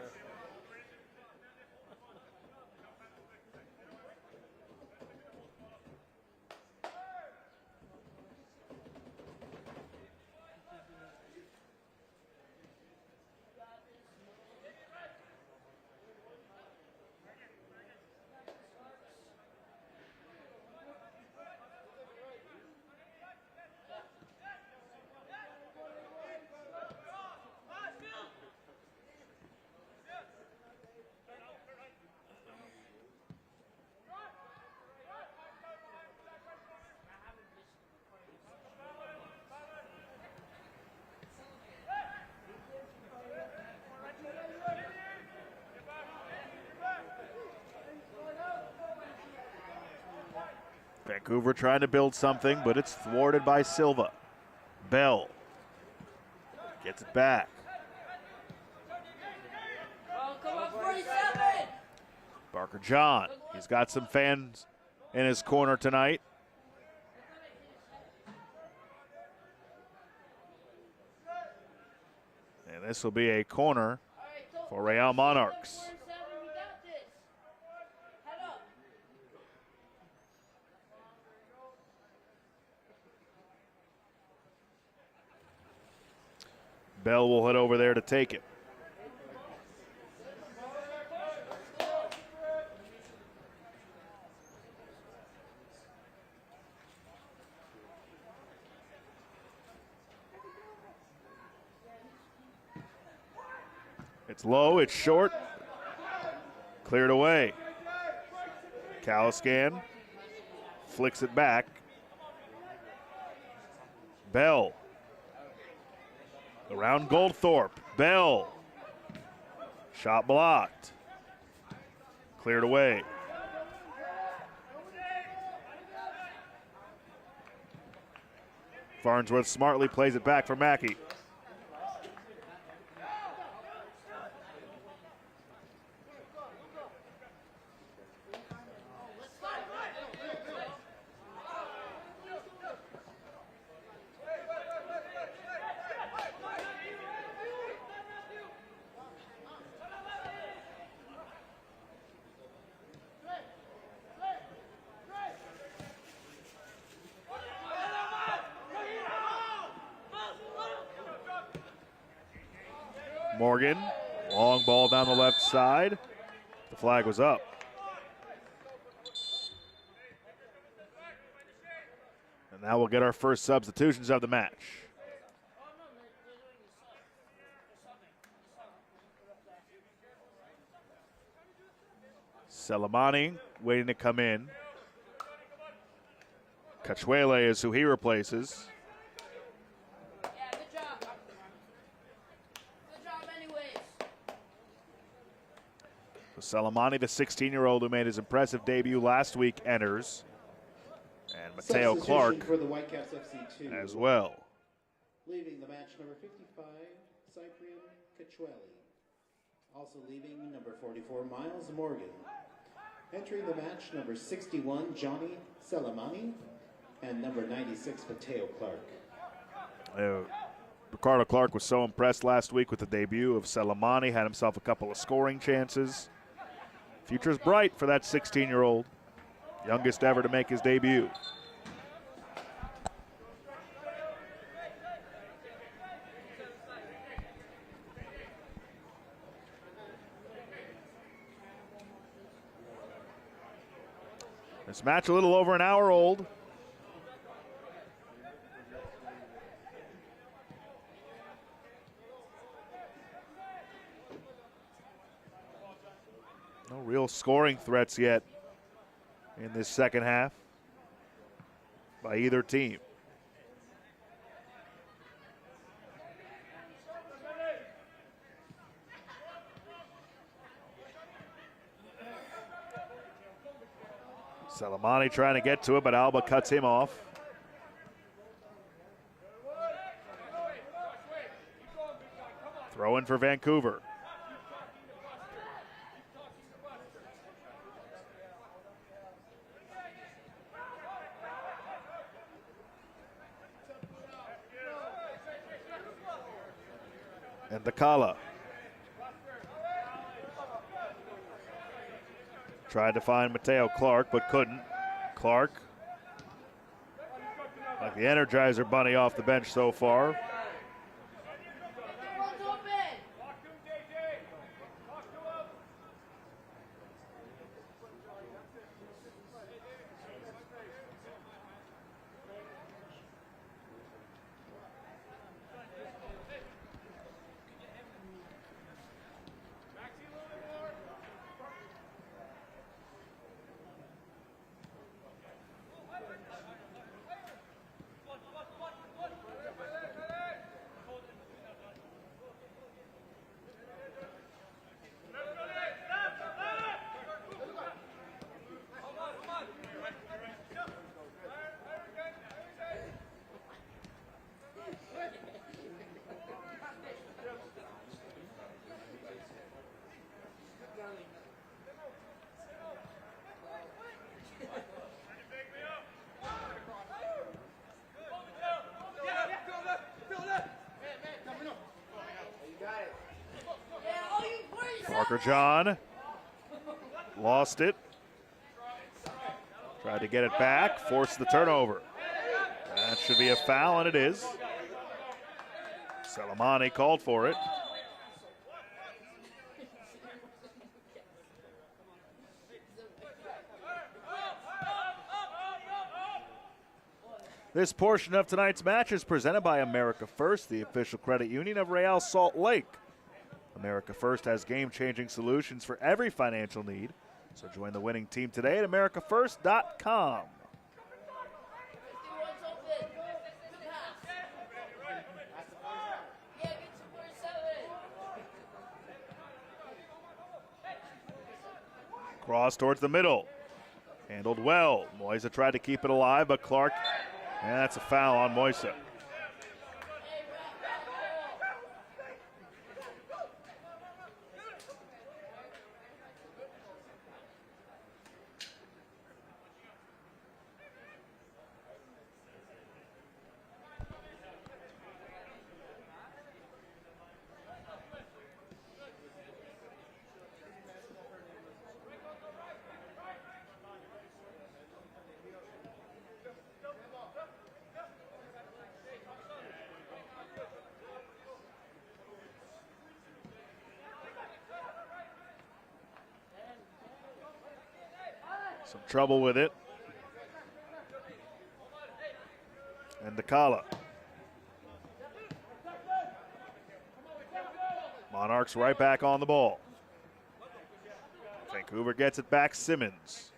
Vancouver trying to build something, but it's thwarted by Silva. Bell gets it back. Barker John, he's got some fans in his corner tonight. And this will be a corner for Real Monarchs. Bell will head over there to take it. It's low, it's short. Cleared away. Caliscan flicks it back. Bell. Around Goldthorpe. Bell. Shot blocked. Cleared away. Farnsworth smartly plays it back for Mackey. Morgan, long ball down the left side. The flag was up. And now we'll get our first substitutions of the match. Selemani waiting to come in. Cachuele is who he replaces. Selemani, the 16-year-old who made his impressive debut last week, enters. And Mateo Clark for the Whitecaps FC2 as well. Leaving the match, number 55, Cyprian Cachuele. Also leaving, number 44, Miles Morgan. Entering the match, number 61, Johnny Selemani. And number 96, Mateo Clark. Ricardo Clark was so impressed last week with the debut of Selemani, had himself a couple of scoring chances. Future's bright for that 16-year-old, youngest ever to make his debut. This match a little over an hour old. No real scoring threats yet in this second half by either team. Selemani trying to get to it, but Alba cuts him off. Throw in for Vancouver. And Dakala tried to find Mateo Clark, but couldn't. Clark, like the Energizer Bunny off the bench so far. Parker John lost it. Tried to get it back, forced the turnover. That should be a foul, and it is. Selemani called for it. This portion of tonight's match is presented by America First, the official credit union of Real Salt Lake. America First has game-changing solutions for every financial need. So join the winning team today at americafirst.com. Cross towards the middle. Handled well. Moisa tried to keep it alive, but Clark, and that's a foul on Moisa. Some trouble with it. And Dakala. Monarchs right back on the ball. Vancouver gets it back. Simmons.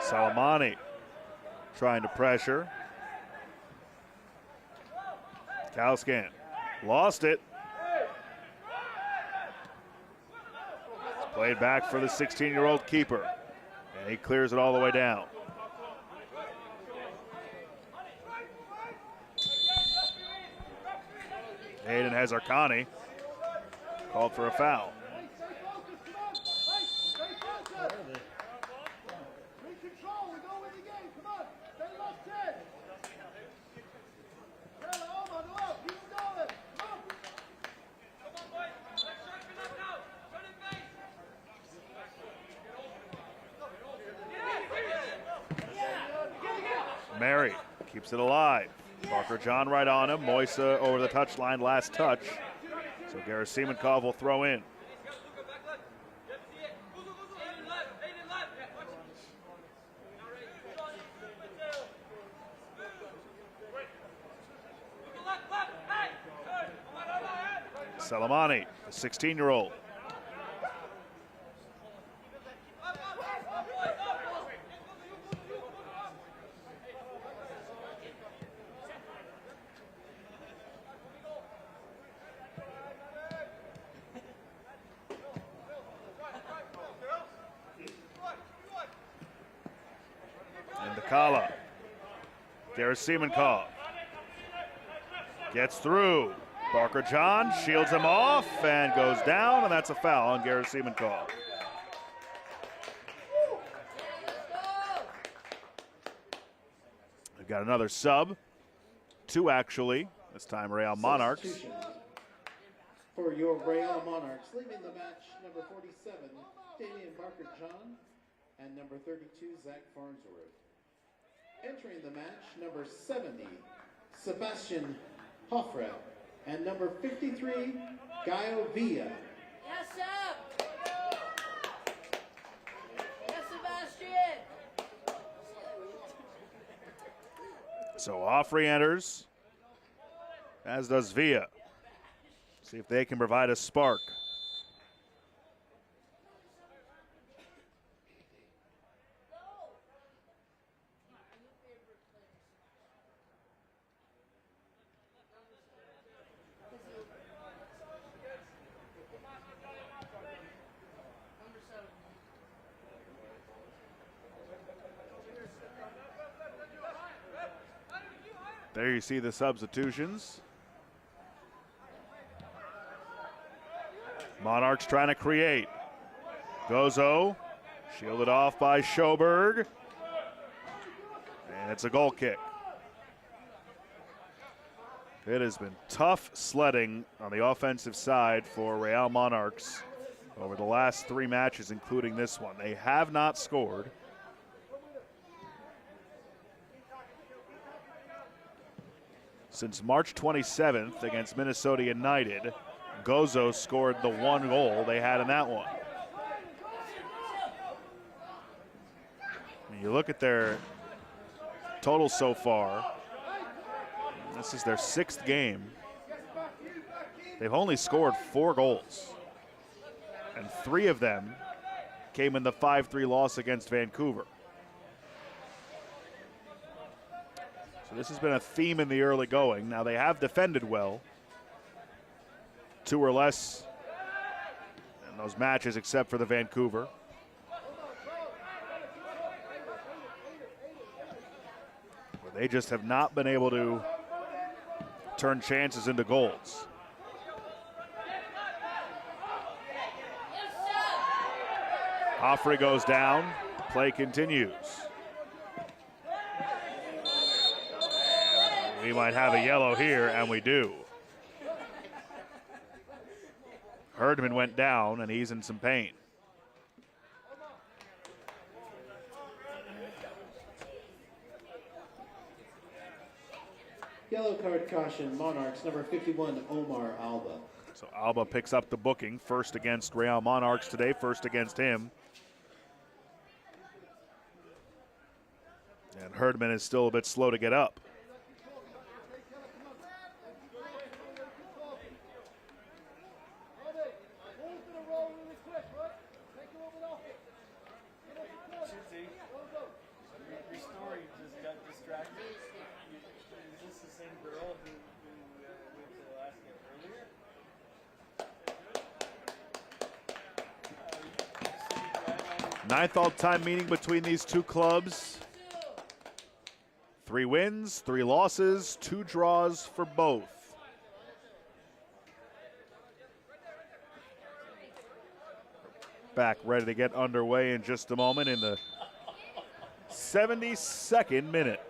Salamani trying to pressure. Kauskan lost it. It's played back for the 16-year-old keeper, and he clears it all the way down. Hayden Hazarkani called for a foul. Mary keeps it alive. Parker John right on him. Moisa over the touchline, last touch. So Gerasimenkov will throw in. Salamani, the 16-year-old. Kala. Gerasimenkov gets through. Parker John shields him off and goes down, and that's a foul on Gerasimenkov. We've got another sub. Two actually. This time Real Monarchs. For your Real Monarchs, leaving the match, number 47, Damian Parker John, and number 32, Zach Farnsworth. Entering the match, number 70, Sebastian Hoffra, and number 53, Gaio Villa. Yes, sir. Yes, Sebastian. So Hoffra enters, as does Villa. See if they can provide a spark. There you see the substitutions. Monarchs trying to create. Gozo, shielded off by Schoberg. And it's a goal kick. It has been tough sledding on the offensive side for Real Monarchs over the last three matches, including this one. They have not scored. Since March 27th against Minnesota United, Gozo scored the one goal they had in that one. When you look at their total so far, this is their 6th game. They've only scored 4 goals, and 3 of them came in the 5-3 loss against Vancouver. So this has been a theme in the early going. Now they have defended well, 2 or less in those matches except for the Vancouver. Where they just have not been able to turn chances into goals. Hoffrey goes down, play continues. We might have a yellow here, and we do. Herdman went down, and he's in some pain. Yellow card caution, Monarchs, number 51, Omar Alba. So Alba picks up the booking, first against Real Monarchs today, first against him. And Herdman is still a bit slow to get up. Ninth all-time meeting between these two clubs. 3 wins, 3 losses, 2 draws for both. Back ready to get underway in just a moment in the 72nd minute.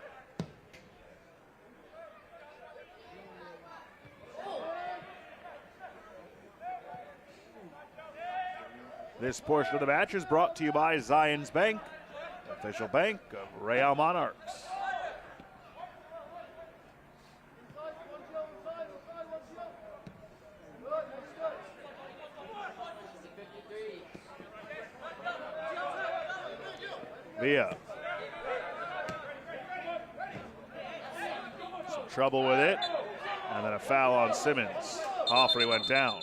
This portion of the match is brought to you by Zions Bank, official bank of Real Monarchs. Villa. Some trouble with it, and then a foul on Simmons. Hoffrey went down.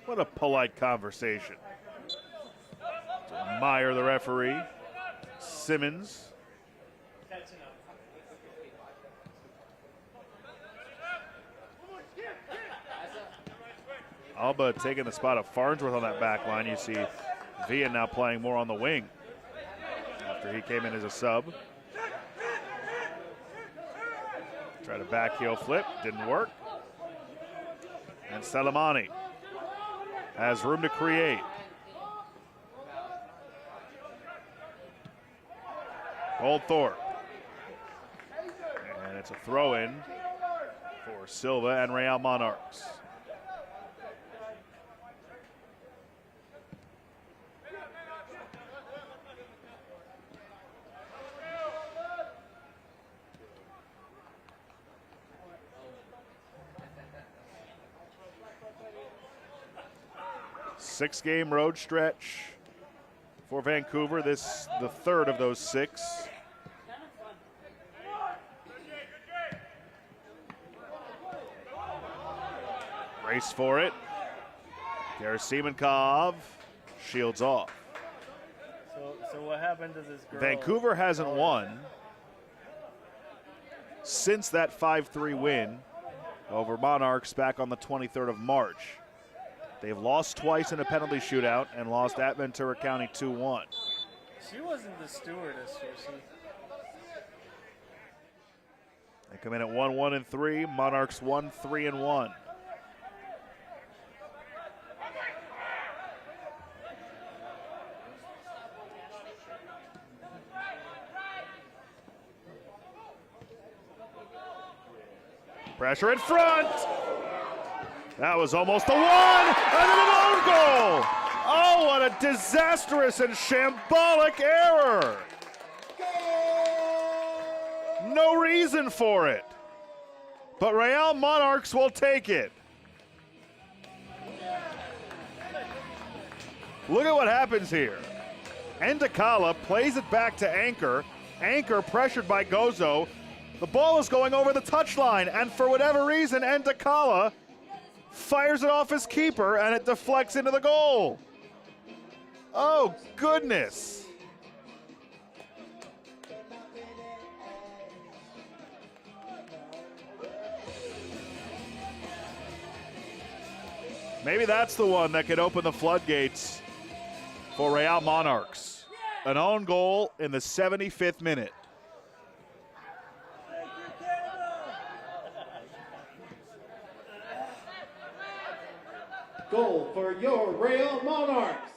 What a polite conversation. Meyer, the referee. Simmons. Alba taking the spot of Farnsworth on that back line. You see Villa now playing more on the wing after he came in as a sub. Tried a back heel flip, didn't work. And Salamani has room to create. Goldthorpe. And it's a throw-in for Silva and Real Monarchs. Six-game road stretch for Vancouver. This the 3rd of those 6. Race for it. Gerasimenkov shields off. So what happened to this girl? Vancouver hasn't won since that 5-3 win over Monarchs back on the 23rd of March. They've lost twice in a penalty shootout and lost at Ventura County 2-1. She wasn't the stewardess, was she? They come in at 1-1-3. Monarchs 1-3-1. Pressure in front. That was almost the one, and then an own goal. Oh, what a disastrous and shambolic error. No reason for it. But Real Monarchs will take it. Look at what happens here. Endicala plays it back to Anchor. Anchor pressured by Gozo. The ball is going over the touchline, and for whatever reason, Endicala fires it off his keeper, and it deflects into the goal. Oh, goodness. Maybe that's the one that could open the floodgates for Real Monarchs. An own goal in the 75th minute. Goal for your Real Monarchs.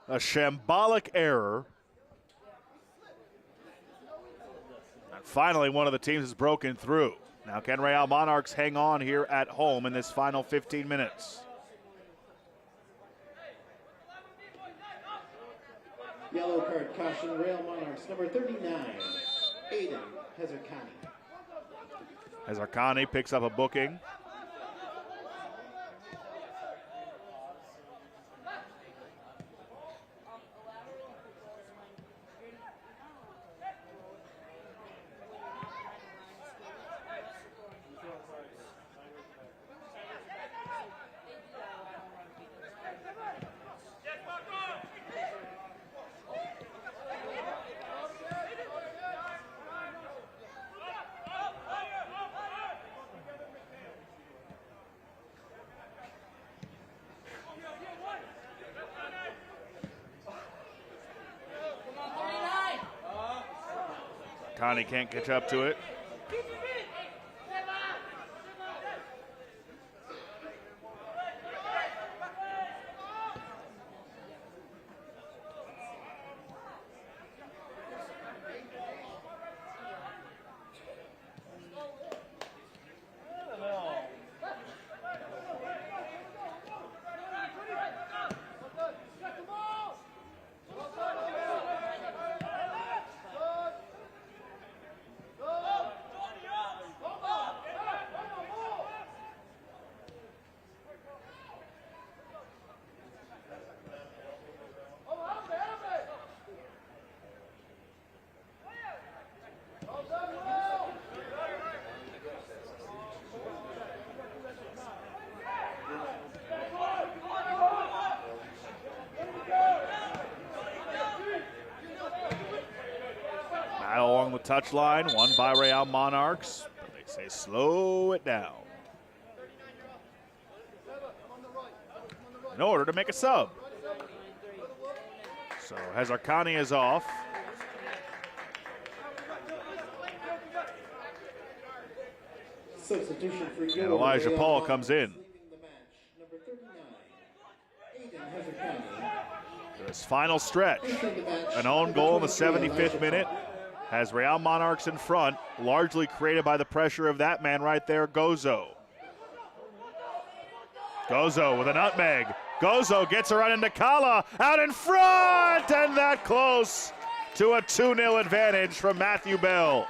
A shambolic error. And finally, one of the teams has broken through. Now, can Real Monarchs hang on here at home in this final 15 minutes? Yellow card caution, Real Monarchs, number 39, Aiden Hezarkani. Hezarkani picks up a booking. Connie can't catch up to it. Along the touchline, won by Real Monarchs. But they say slow it down in order to make a sub. So Hezarkani is off. Substitution for And Elijah Real Paul Monarchs. comes in. Leaving the match, number 39, Aiden Hezarkani. This final stretch. Entering the match, An own number goal in the 23, 75th Elijah minute Paul. has Real Monarchs in front, largely created by the pressure of that man right there, Gozo. Gozo with a nutmeg. Gozo gets around into Kala, out in front, and that close to a 2-0 advantage from Matthew Bell.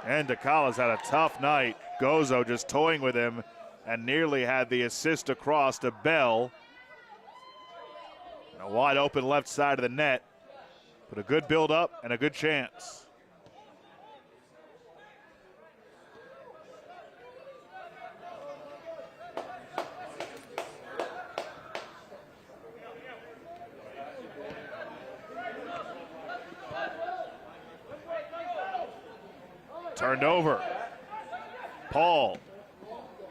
And DeCala's had a tough night. Gozo just toying with him and nearly had the assist across to Bell. And a wide open left side of the net. But a good build up and a good chance. Turned over. Paul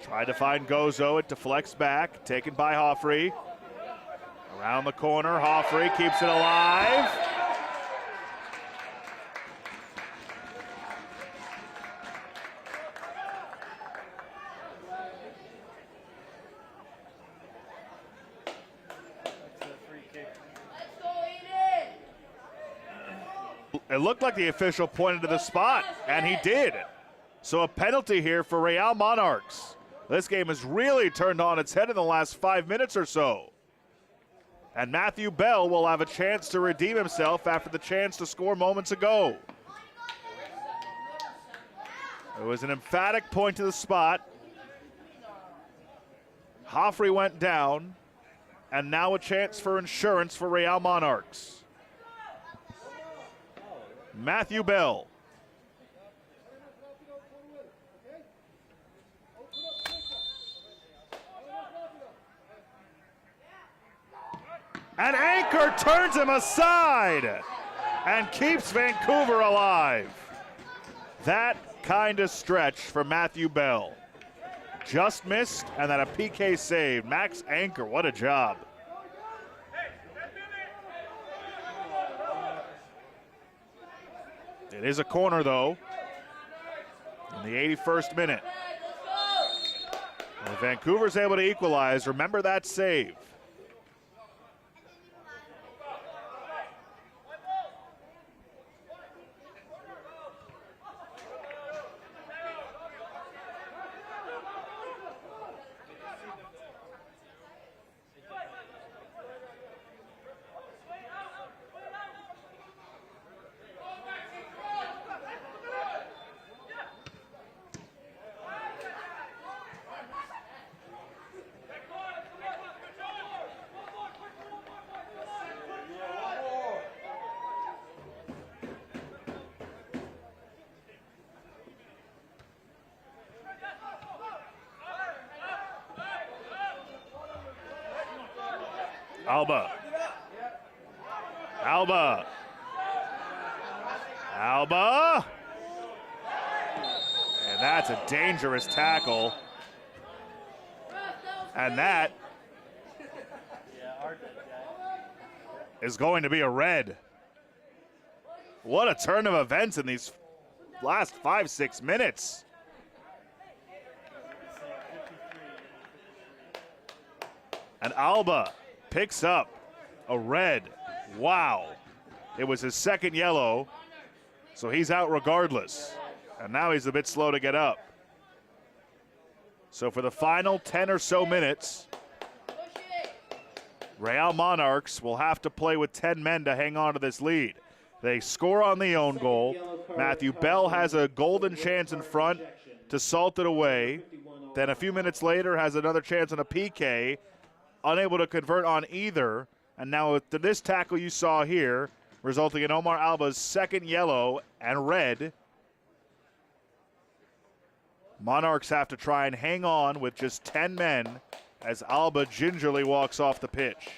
tried to find Gozo. It deflects back. Taken by Hoffrey. Around the corner. Hoffrey keeps it alive. It looked like the official pointed to the spot, and he did. So a penalty here for Real Monarchs. This game has really turned on its head in the last 5 minutes or so. And Matthew Bell will have a chance to redeem himself after the chance to score moments ago. It was an emphatic point to the spot. Hoffrey went down, and now a chance for insurance for Real Monarchs. Matthew Bell. And Anchor turns him aside and keeps Vancouver alive. That kind of stretch for Matthew Bell. Just missed, and then a PK save. Max Anchor, what a job. It is a corner, though, in the 81st minute. And Vancouver's able to equalize. Remember that save. Alba. And that's a dangerous tackle. And that is going to be a red. What a turn of events in these last 5-6 minutes. And Alba picks up a red. Wow. It was his second yellow, so he's out regardless. And now he's a bit slow to get up. So for the final 10 or so minutes, Real Monarchs will have to play with 10 men to hang on to this lead. They score on the own goal. Matthew Bell has a golden chance in front to salt it away. Then a few minutes later has another chance on a PK. Unable to convert on either. And now with this tackle you saw here, resulting in Omar Alba's second yellow and red, Monarchs have to try and hang on with just 10 men as Alba gingerly walks off the pitch.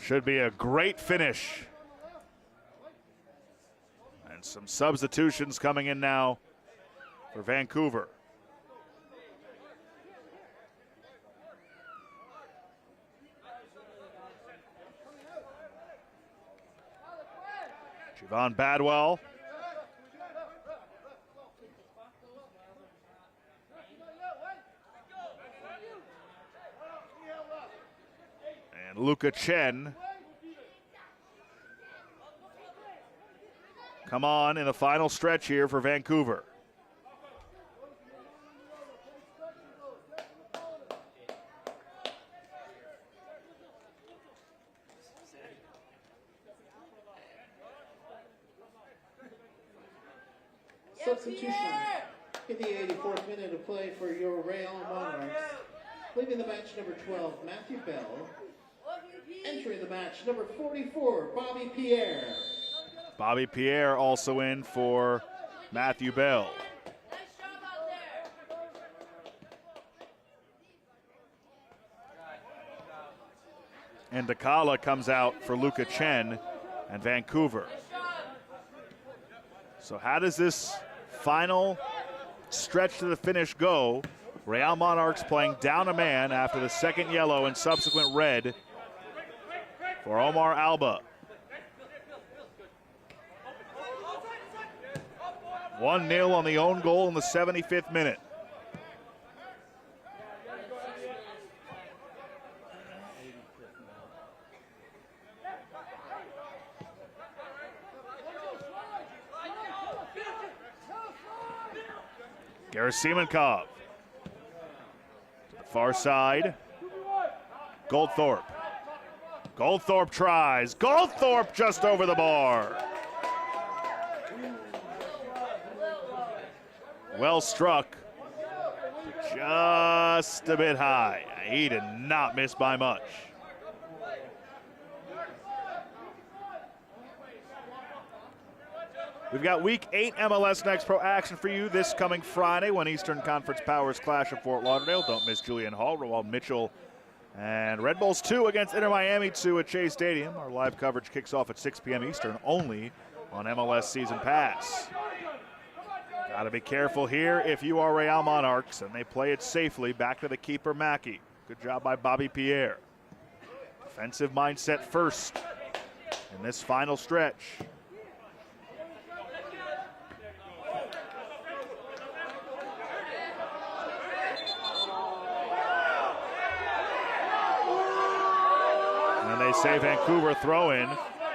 Should be a great finish. And some substitutions coming in now for Vancouver. Javon Badwell. And Luca Chen. Come on in the final stretch here for Vancouver. Substitution in the 84th minute of play for your Real Monarchs. Leaving the match, number 12, Matthew Bell. Entering the match, number 44, Bobby Pierre. Bobby Pierre also in for Matthew Bell. And Dakala comes out for Luca Chen and Vancouver. So how does this final stretch to the finish go? Real Monarchs playing down a man after the second yellow and subsequent red for Omar Alba. 1-0 on the own goal in the 75th minute. Gerasimenkov to the far side. Goldthorpe. Goldthorpe tries. Goldthorpe just over the bar. Well struck. Just a bit high. He did not miss by much. We've got Week 8 MLS Next Pro action for you this coming Friday when Eastern Conference Powers clash at Fort Lauderdale. Don't miss Julian Hall, Rawald Mitchell, and Red Bulls 2 against Inter Miami 2 at Chase Stadium. Our live coverage kicks off at 6 p.m. Eastern, only on MLS Season Pass. Got to be careful here if you are Real Monarchs, and they play it safely back to the keeper, Mackey. Good job by Bobby Pierre. Defensive mindset first in this final stretch. And they say Vancouver throw-in,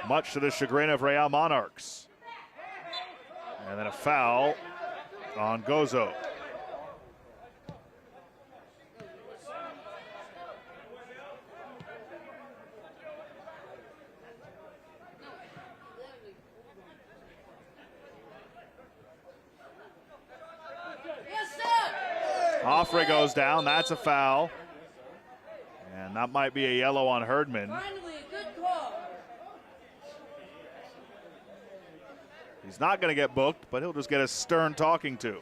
much to the chagrin of Real Monarchs. And then a foul on Gozo. Hoffrey goes down, that's a foul. And that might be a yellow on Herdman. He's not going to get booked, but he'll just get a stern talking to.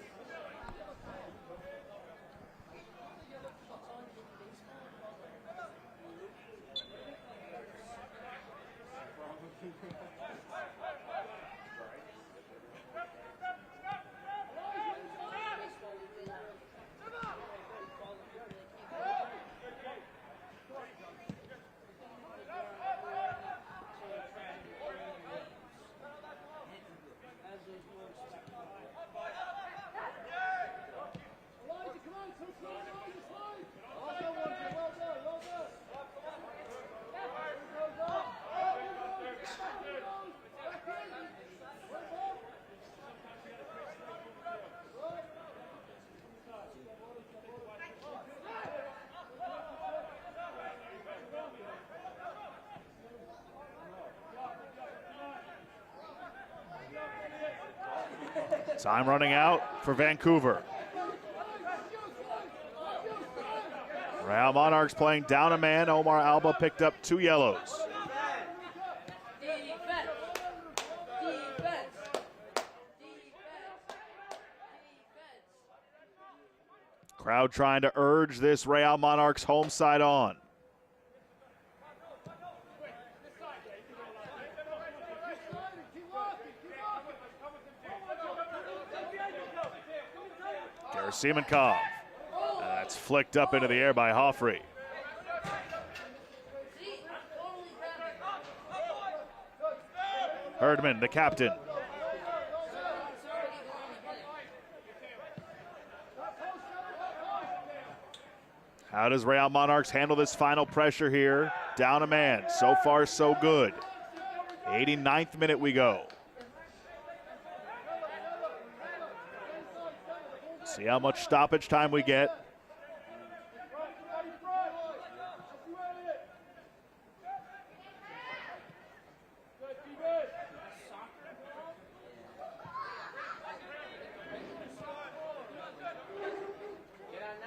Time running out for Vancouver. Real Monarchs playing down a man. Omar Alba picked up 2 yellows. Crowd trying to urge this Real Monarchs home side on. Gerasimenkov. That's flicked up into the air by Hoffrey. Herdman, the captain. How does Real Monarchs handle this final pressure here? Down a man. So far, so good. 89th minute we go. See how much stoppage time we get.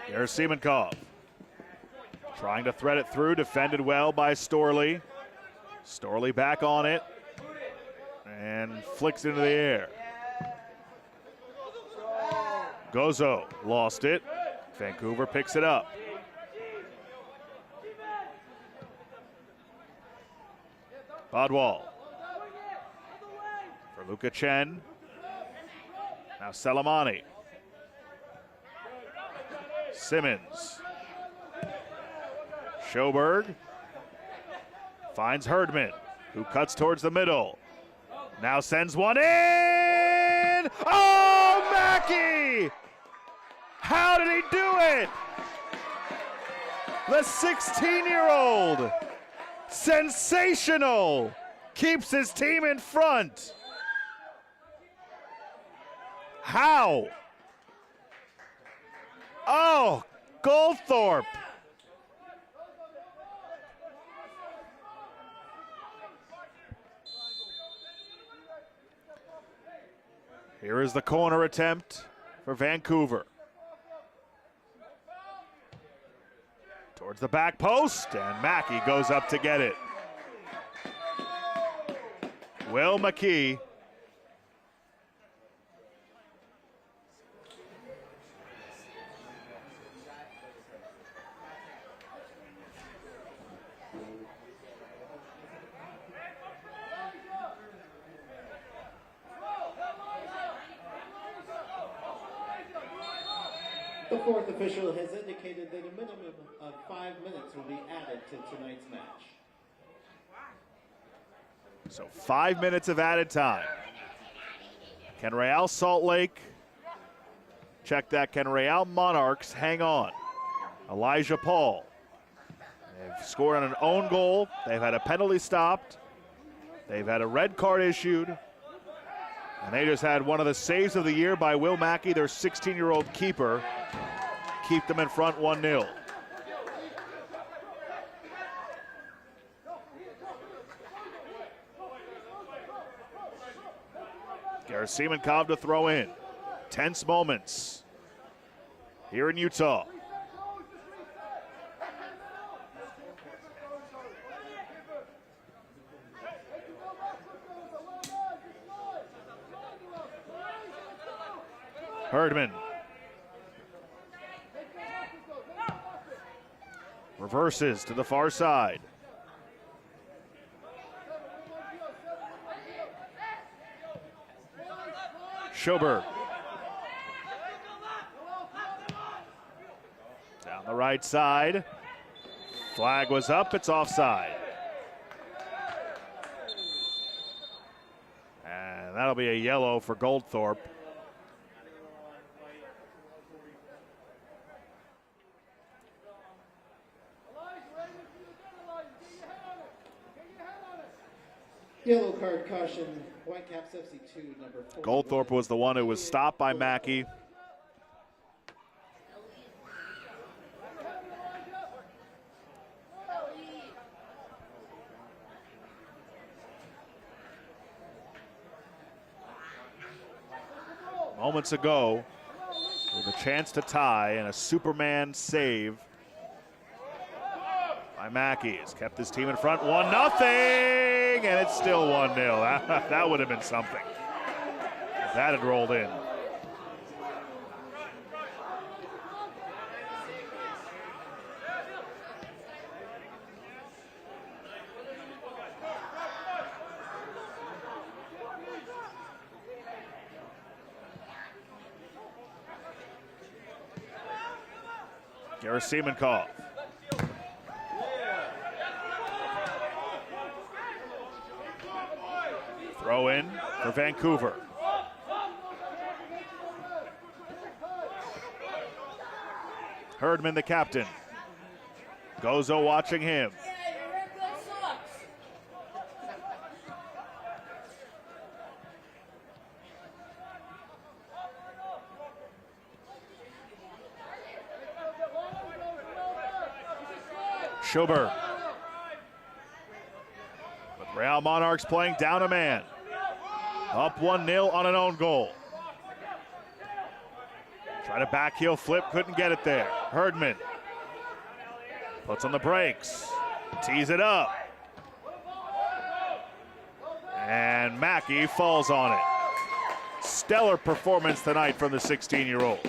There's Gerasimenkov. Trying to thread it through, defended well by Storley. Storley back on it and flicks into the air. Gozo lost it. Vancouver picks it up. Bodwall for Luca Chen. Now Selemani. Simmons. Schoberg finds Herdman, who cuts towards the middle. Now sends one in. Oh! Mackey! How did he do it? The 16-year-old, sensational, keeps his team in front. How? Oh, Goldthorpe. Here is the corner attempt for Vancouver. Towards the back post, and Mackey goes up to get it. Will McKee. The fourth official has indicated that a minimum of 5 minutes will be added to tonight's match. So 5 minutes of added time. Can Real Salt Lake check that? Can Real Monarchs hang on? Elijah Paul. They've scored on an own goal. They've had a penalty stopped. They've had a red card issued. And they just had one of the saves of the year by Will Mackey, their 16-year-old keeper. Keep them in front 1-0. Gerasimenkov to throw in. Tense moments here in Utah. Herdman. Reverses to the far side. Schoberg. Down the right side. Flag was up, it's offside. And that'll be a yellow for Goldthorpe. Yellow card caution, Whitecaps FC2, number 4. Goldthorpe was the one who was stopped by Mackey. Moments ago, with a chance to tie and a Superman save by Mackey, has kept his team in front 1-0. And it's still 1-0. That would have been something if that had rolled in. Gerasimenkov. Throw in for Vancouver. Herdman, the captain. Gozo watching him. Schoberg. With Real Monarchs playing down a man. Up 1-0 on an own goal. Try to backheel flip, couldn't get it there. Herdman puts on the brakes, tees it up. And Mackey falls on it. Stellar performance tonight from the 16-year-old.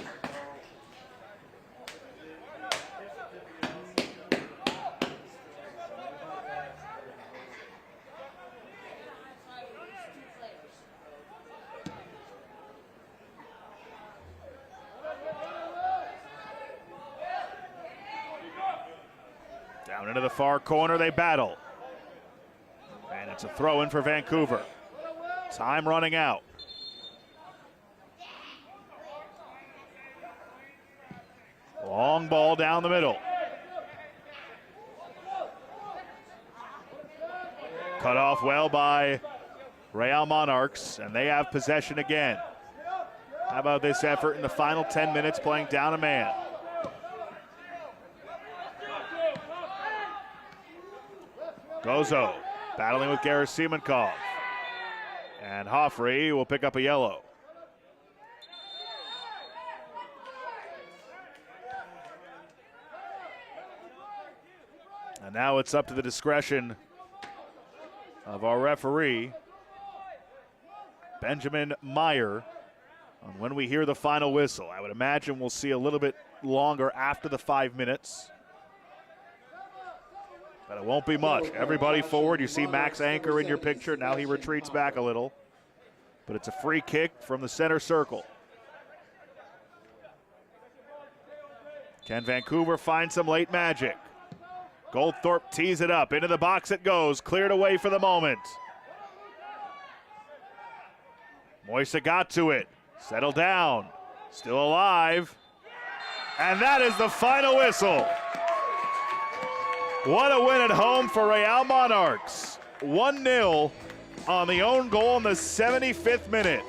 Down into the far corner, they battle. And it's a throw in for Vancouver. Time running out. Long ball down the middle. Cut off well by Real Monarchs, and they have possession again. How about this effort in the final 10 minutes playing down a man? Gozo battling with Gerasimenkov. And Hoffrey will pick up a yellow. And now it's up to the discretion of our referee, Benjamin Meyer, on when we hear the final whistle. I would imagine we'll see a little bit longer after the 5 minutes. But it won't be much. Everybody forward. You see Max Anchor in your picture. Now he retreats back a little. But it's a free kick from the center circle. Can Vancouver find some late magic? Goldthorpe tees it up. Into the box it goes. Cleared away for the moment. Moisa got to it. Settled down. Still alive. And that is the final whistle. What a win at home for Real Monarchs. 1-0 on the own goal in the 75th minute.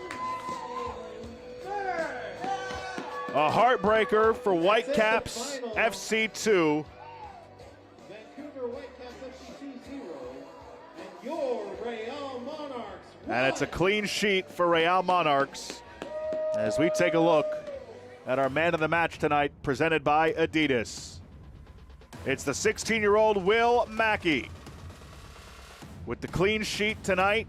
A heartbreaker for Whitecaps FC 2. Vancouver Whitecaps FC 2-0, and your Real Monarchs. And it's a clean sheet for Real Monarchs as we take a look at our man of the match tonight, presented by Adidas. It's the 16-year-old Will Mackey with the clean sheet tonight.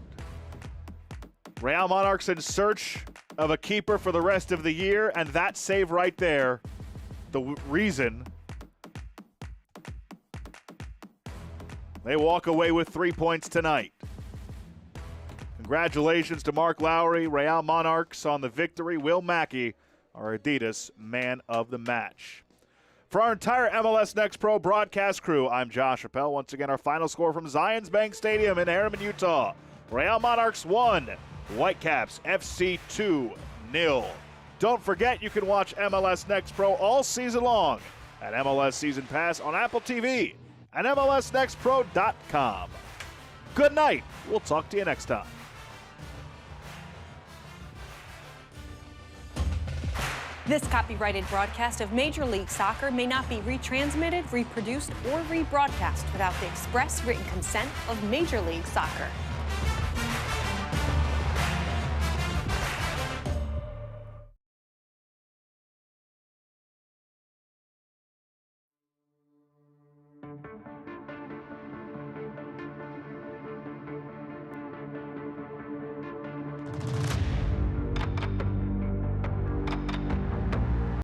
Real Monarchs in search of a keeper for the rest of the year, and that save right there, the reason they walk away with 3 points tonight. Congratulations to Mark Lowry, Real Monarchs on the victory. Will Mackey, our Adidas man of the match. For our entire MLS Next Pro broadcast crew, I'm Josh Appel. Once again, our final score from Zions Bank Stadium in Harriman, Utah. Real Monarchs 1, Whitecaps FC 2-0. Don't forget you can watch MLS Next Pro all season long at MLS Season Pass on Apple TV and MLSNextPro.com. Good night. We'll talk to you next time. This copyrighted broadcast of Major League Soccer may not be retransmitted, reproduced, or rebroadcast without the express written consent of Major League Soccer.